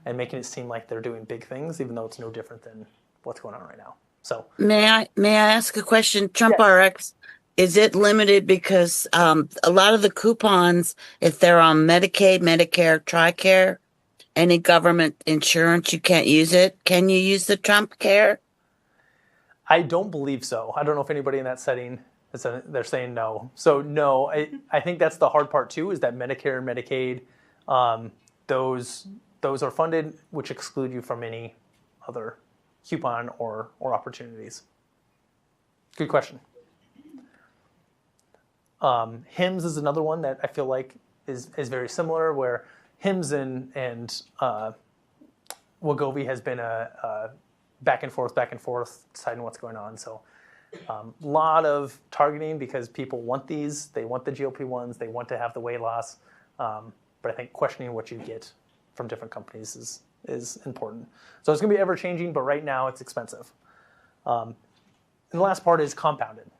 and making it seem like they're doing big things, even though it's no different than what's going on right now. So May I ask a question? Trump RX, is it limited because a lot of the coupons, if they're on Medicaid, Medicare, TRICARE, any government insurance, you can't use it? Can you use the Trump Care? I don't believe so. I don't know if anybody in that setting, they're saying no. So no, I think that's the hard part too, is that Medicare and Medicaid, those are funded, which exclude you from any other coupon or opportunities. Good question. HIMSS is another one that I feel like is very similar, where HIMSS and Wegovy has been a back and forth, deciding what's going on. So a lot of targeting because people want these. They want the GLP-1s. They want to have the weight loss. But I think questioning what you get from different companies is important. So it's going to be ever-changing, but right now it's expensive. And the last part is compounded.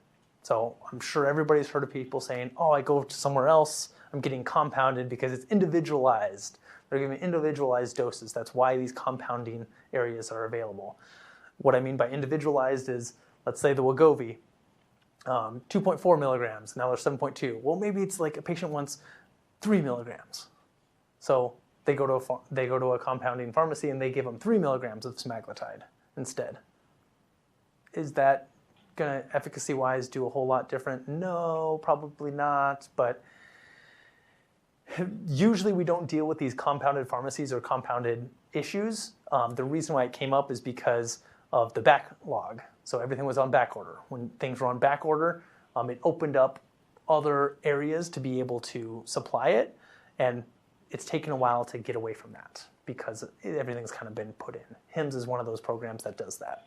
So I'm sure everybody's heard of people saying, oh, I go to somewhere else, I'm getting compounded because it's individualized. They're giving individualized doses. That's why these compounding areas are available. What I mean by individualized is, let's say the Wegovy, 2.4 milligrams, now they're 7.2. Well, maybe it's like a patient wants 3 milligrams. So they go to a compounding pharmacy and they give them 3 milligrams of semaglutide instead. Is that going to, efficacy-wise, do a whole lot different? No, probably not, but usually we don't deal with these compounded pharmacies or compounded issues. The reason why it came up is because of the backlog. So everything was on back order. When things were on back order, it opened up other areas to be able to supply it, and it's taken a while to get away from that because everything's kind of been put in. HIMSS is one of those programs that does that,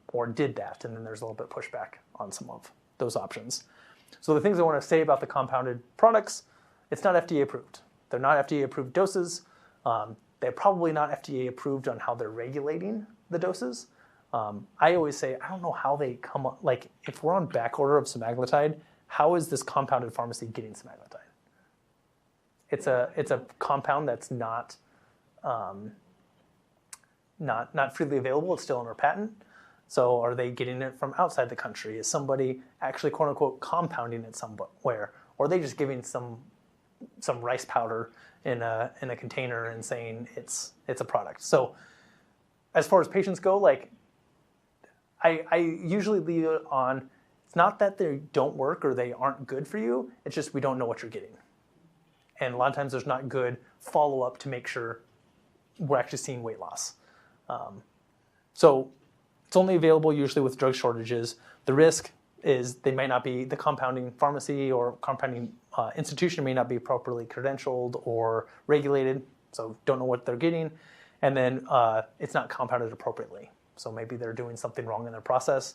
or did that, and then there's a little bit of pushback on some of those options. So the things I want to say about the compounded products, it's not FDA approved. They're not FDA approved doses. They're probably not FDA approved on how they're regulating the doses. I always say, I don't know how they come up, like if we're on back order of semaglutide, how is this compounded pharmacy getting semaglutide? It's a compound that's not freely available. It's still under patent. So are they getting it from outside the country? Is somebody actually quote unquote compounding it somewhere? Or are they just giving some rice powder in a container and saying it's a product? So as far as patients go, like I usually leave it on, it's not that they don't work or they aren't good for you, it's just we don't know what you're getting. And a lot of times there's not good follow-up to make sure we're actually seeing weight loss. So it's only available usually with drug shortages. The risk is they might not be, the compounding pharmacy or compounding institution may not be properly credentialed or regulated, so don't know what they're getting. And then it's not compounded appropriately. So maybe they're doing something wrong in their process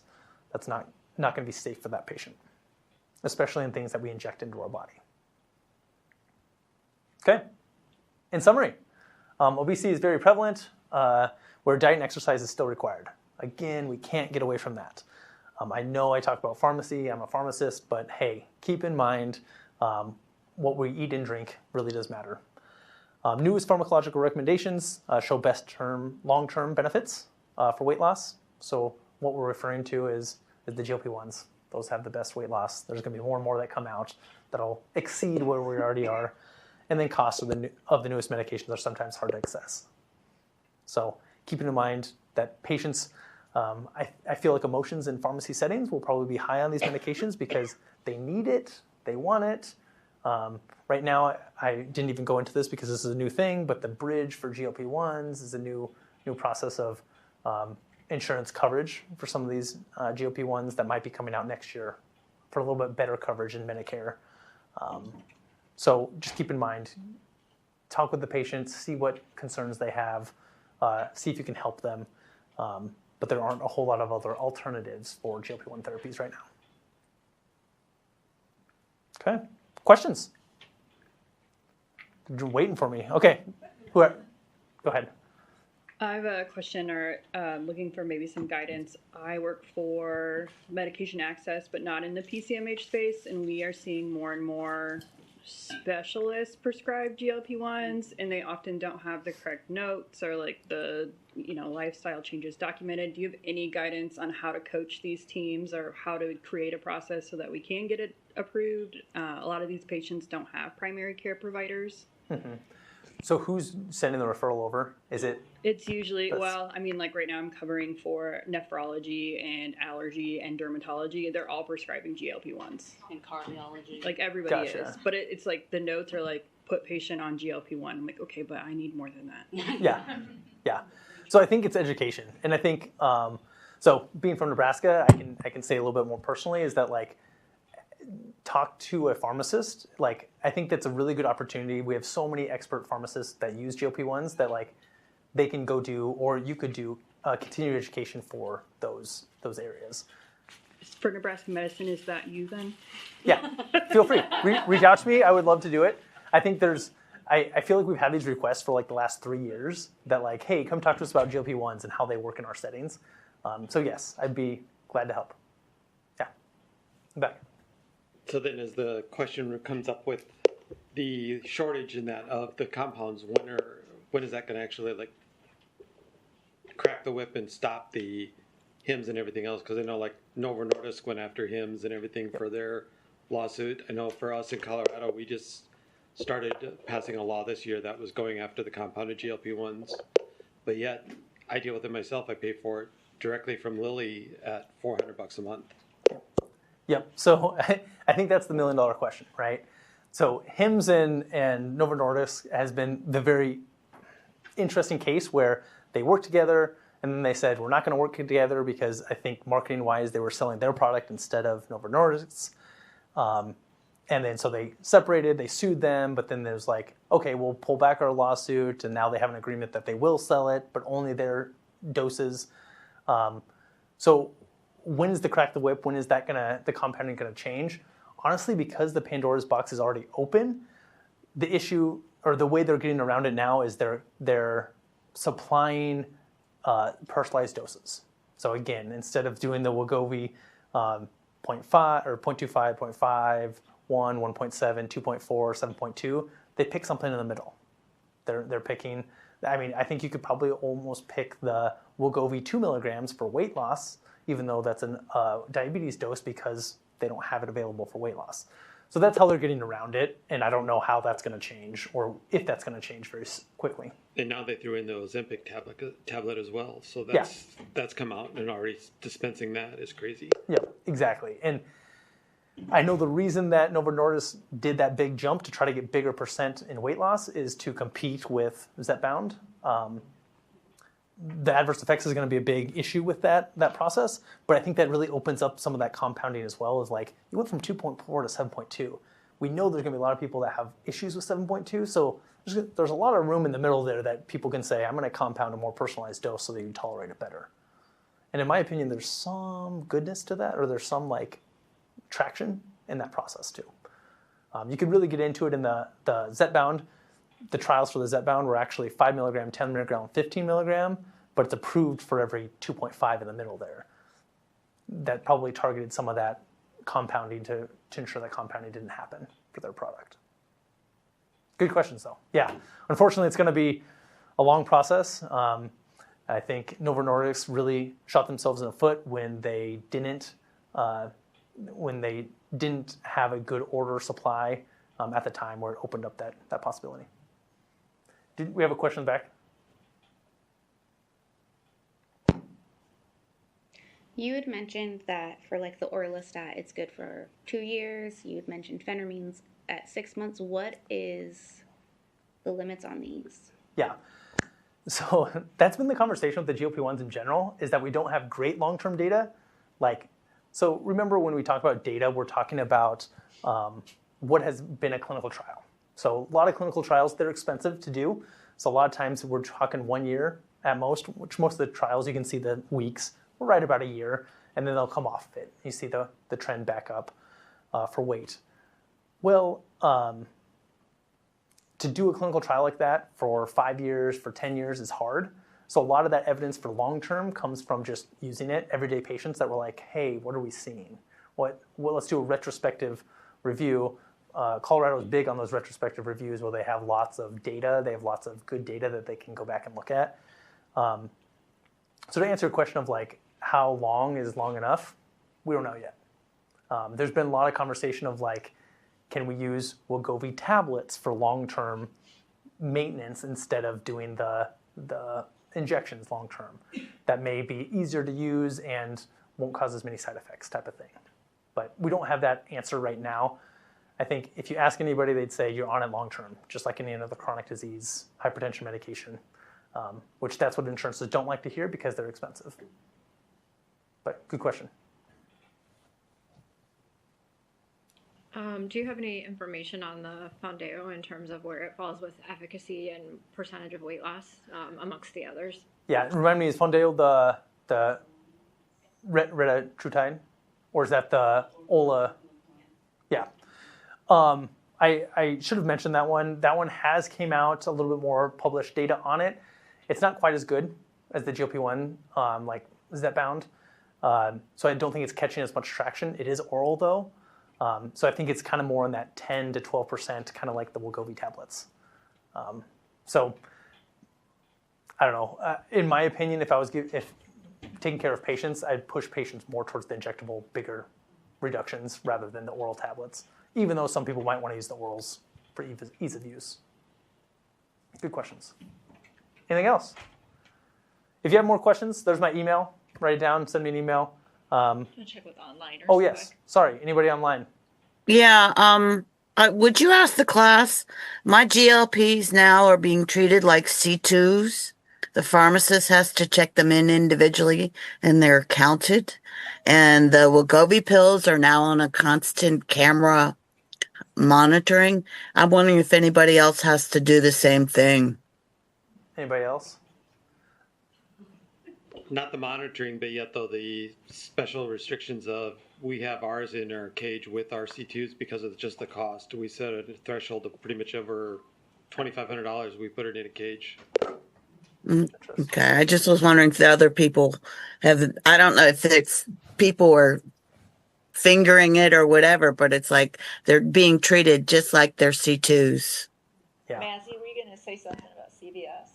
that's not going to be safe for that patient, especially in things that we inject into our body. Okay, in summary, obesity is very prevalent, where diet and exercise is still required. Again, we can't get away from that. I know I talk about pharmacy, I'm a pharmacist, but hey, keep in mind what we eat and drink really does matter. Newest pharmacological recommendations show best long-term benefits for weight loss. So what we're referring to is the GLP-1s. Those have the best weight loss. There's going to be more and more that come out that'll exceed where we already are. And then costs of the newest medications are sometimes hard to access. So keeping in mind that patients, I feel like emotions in pharmacy settings will probably be high on these medications because they need it, they want it. Right now, I didn't even go into this because this is a new thing, but the bridge for GLP-1s is a new process of insurance coverage for some of these GLP-1s that might be coming out next year for a little bit better coverage in Medicare. So just keep in mind, talk with the patients, see what concerns they have, see if you can help them. But there aren't a whole lot of other alternatives for GLP-1 therapies right now. Okay, questions? You're waiting for me. Okay, go ahead. I have a question or looking for maybe some guidance. I work for medication access, but not in the PCMH space, and we are seeing more and more specialists prescribe GLP-1s and they often don't have the correct notes or like the lifestyle changes documented. Do you have any guidance on how to coach these teams or how to create a process so that we can get it approved? A lot of these patients don't have primary care providers. Mm-hmm. So who's sending the referral over? Is it? It's usually, like right now I'm covering for nephrology and allergy and dermatology. They're all prescribing GLP-1s. And cardiology. Like everybody Gotcha. is. But it's like the notes are like, put patient on GLP-1. I'm like, okay, but I need more than that. Yeah. So I think it's education. And I think, so being from Nebraska, I can say a little bit more personally is that like, talk to a pharmacist. Like, I think that's a really good opportunity. We have so many expert pharmacists that use GLP-1s that like they can go do, or you could do continuing education for those areas. For Nebraska medicine, is that you then? Yeah, feel free. Reach out to me. I would love to do it. I think I feel like we've had these requests for like the last 3 years that like, hey, come talk to us about GLP-1s and how they work in our settings. So yes, I'd be glad to help. Yeah, back. So then as the question comes up with the shortage in that of the compounds, when is that going to actually like crack the whip and stop the HIMSS and everything else? Because I know like Novo Nordisk went after HIMSS and everything for their lawsuit. I know for us in Colorado, we just started passing a law this year that was going after the compounded GLP-1s. But yet, I deal with it myself. I pay for it directly from Lilly at $400 a month. Yep. So I think that's the $1 million question, right? So HIMSS and Novo Nordisk has been the very interesting case where they worked together and then they said, we're not going to work together because I think marketing-wise they were selling their product instead of Novo Nordisk's. And then so they separated, they sued them, but then there's like, okay, we'll pull back our lawsuit, and now they have an agreement that they will sell it, but only their doses. So when is the crack the whip? When is that the compounding gonna change? Honestly, because the Pandora's box is already open, the issue or the way they're getting around it now is they're supplying personalized doses. So again, instead of doing the Wegovy 0.5 or 0.25, 0.5, 1, 1.7, 2.4, 7.2, they pick something in the middle. They're picking, I mean, I think you could probably almost pick the Wegovy 2 milligrams for weight loss, even though that's a diabetes dose because they don't have it available for weight loss. So that's how they're getting around it, and I don't know how that's going to change or if that's going to change very quickly. And now they threw in the Ozempic tablet as well, so that's come out and already dispensing that is crazy. Yeah, exactly. And I know the reason that Novo Nordisk did that big jump to try to get bigger percent in weight loss is to compete with Zepbound. The adverse effects is going to be a big issue with that process, but I think that really opens up some of that compounding as well. Is like you went from 2.4 to 7.2. We know there's going to be a lot of people that have issues with 7.2, so there's a lot of room in the middle there that people can say, I'm going to compound a more personalized dose so that you can tolerate it better. And in my opinion, there's some goodness to that, or there's some like traction in that process too. You could really get into it in the Zepbound. The trials for the Zepbound were actually 5 milligram, 10 milligram, 15 milligram, but it's approved for every 2.5 in the middle there. That probably targeted some of that compounding to ensure that compounding didn't happen for their product. Good questions though. Yeah, unfortunately it's going to be a long process. I think Novo Nordisk really shot themselves in the foot when they didn't have a good order supply at the time where it opened up that possibility. Did we have a question back? You had mentioned that for like the orlistat, it's good for 2 years. You had mentioned phentermines at 6 months. What is the limits on these? Yeah. So that's been the conversation with the GLP-1s in general, is that we don't have great long-term data. So remember when we talk about data, we're talking about what has been a clinical trial. So a lot of clinical trials, they're expensive to do. So a lot of times we're talking 1 year at most, which most of the trials you can see the weeks, we're right about a year, and then they'll come off of it. You see the trend back up for weight. Well, to do a clinical trial like that for 5 years, for 10 years is hard. So a lot of that evidence for long-term comes from just using it, everyday patients that were like, hey, what are we seeing? Well, let's do a retrospective review Colorado is big on those retrospective reviews where they have lots of data. They have lots of good data that they can go back and look at. So to answer your question of like how long is long enough, we don't know yet. There's been a lot of conversation of like, can we use Wegovy tablets for long-term maintenance instead of doing the injections long-term? That may be easier to use and won't cause as many side effects type of thing. But we don't have that answer right now. I think if you ask anybody, they'd say you're on it long-term, just like any other chronic disease, hypertension medication, which that's what insurances don't like to hear because they're expensive. But good question. Do you have any information on the Foundeo in terms of where it falls with efficacy and percentage of weight loss amongst the others? Yeah, remind me, is Foundeo the retatrutide, or is that the Ola? Yeah. I should have mentioned that one. That one has came out a little bit more published data on it. It's not quite as good as the GLP-1, like Zepbound. So I don't think it's catching as much traction. It is oral though. So I think it's kind of more in that 10 to 12%, kind of like the Wegovy tablets. So I don't know. In my opinion, if taking care of patients, I'd push patients more towards the injectable, bigger reductions rather than the oral tablets, even though some people might want to use the orals for ease of use. Good questions. Anything else? If you have more questions, there's my email. Write it down, send me an email. I'll check with onliners. Oh, yes. Quick. Sorry. Anybody online? Yeah. Would you ask the class? My GLPs now are being treated like C2s. The pharmacist has to check them in individually, and they're counted. And the Wegovy pills are now on a constant camera monitoring. I'm wondering if anybody else has to do the same thing. Anybody else? Not the monitoring, but yet though the special restrictions of we have ours in our cage with our C2s because of just the cost. We set a threshold of pretty much over $2,500. We put it in a cage. Okay, I just was wondering if the other people have. I don't know if it's people are fingering it or whatever, but it's like they're being treated just like their C2s. Yeah. Mazzy, were you going to say something about CVS?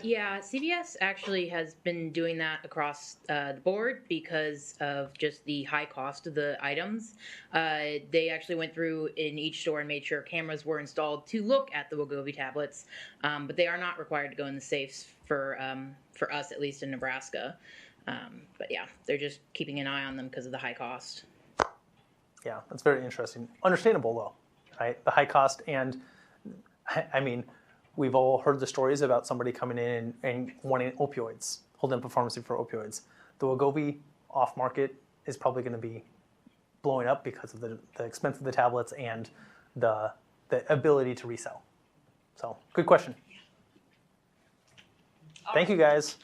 Yeah, CVS actually has been doing that across the board because of just the high cost of the items. They actually went through in each store and made sure cameras were installed to look at the Wegovy tablets, but they are not required to go in the safes for us, at least in Nebraska. But yeah, they're just keeping an eye on them because of the high cost. Yeah, that's very interesting. Understandable though, right? The high cost, and I mean, we've all heard the stories about somebody coming in and wanting opioids, holding up a pharmacy for opioids. The Wegovy off market is probably going to be blowing up because of the expense of the tablets and the ability to resell. So, good question. Thank you guys.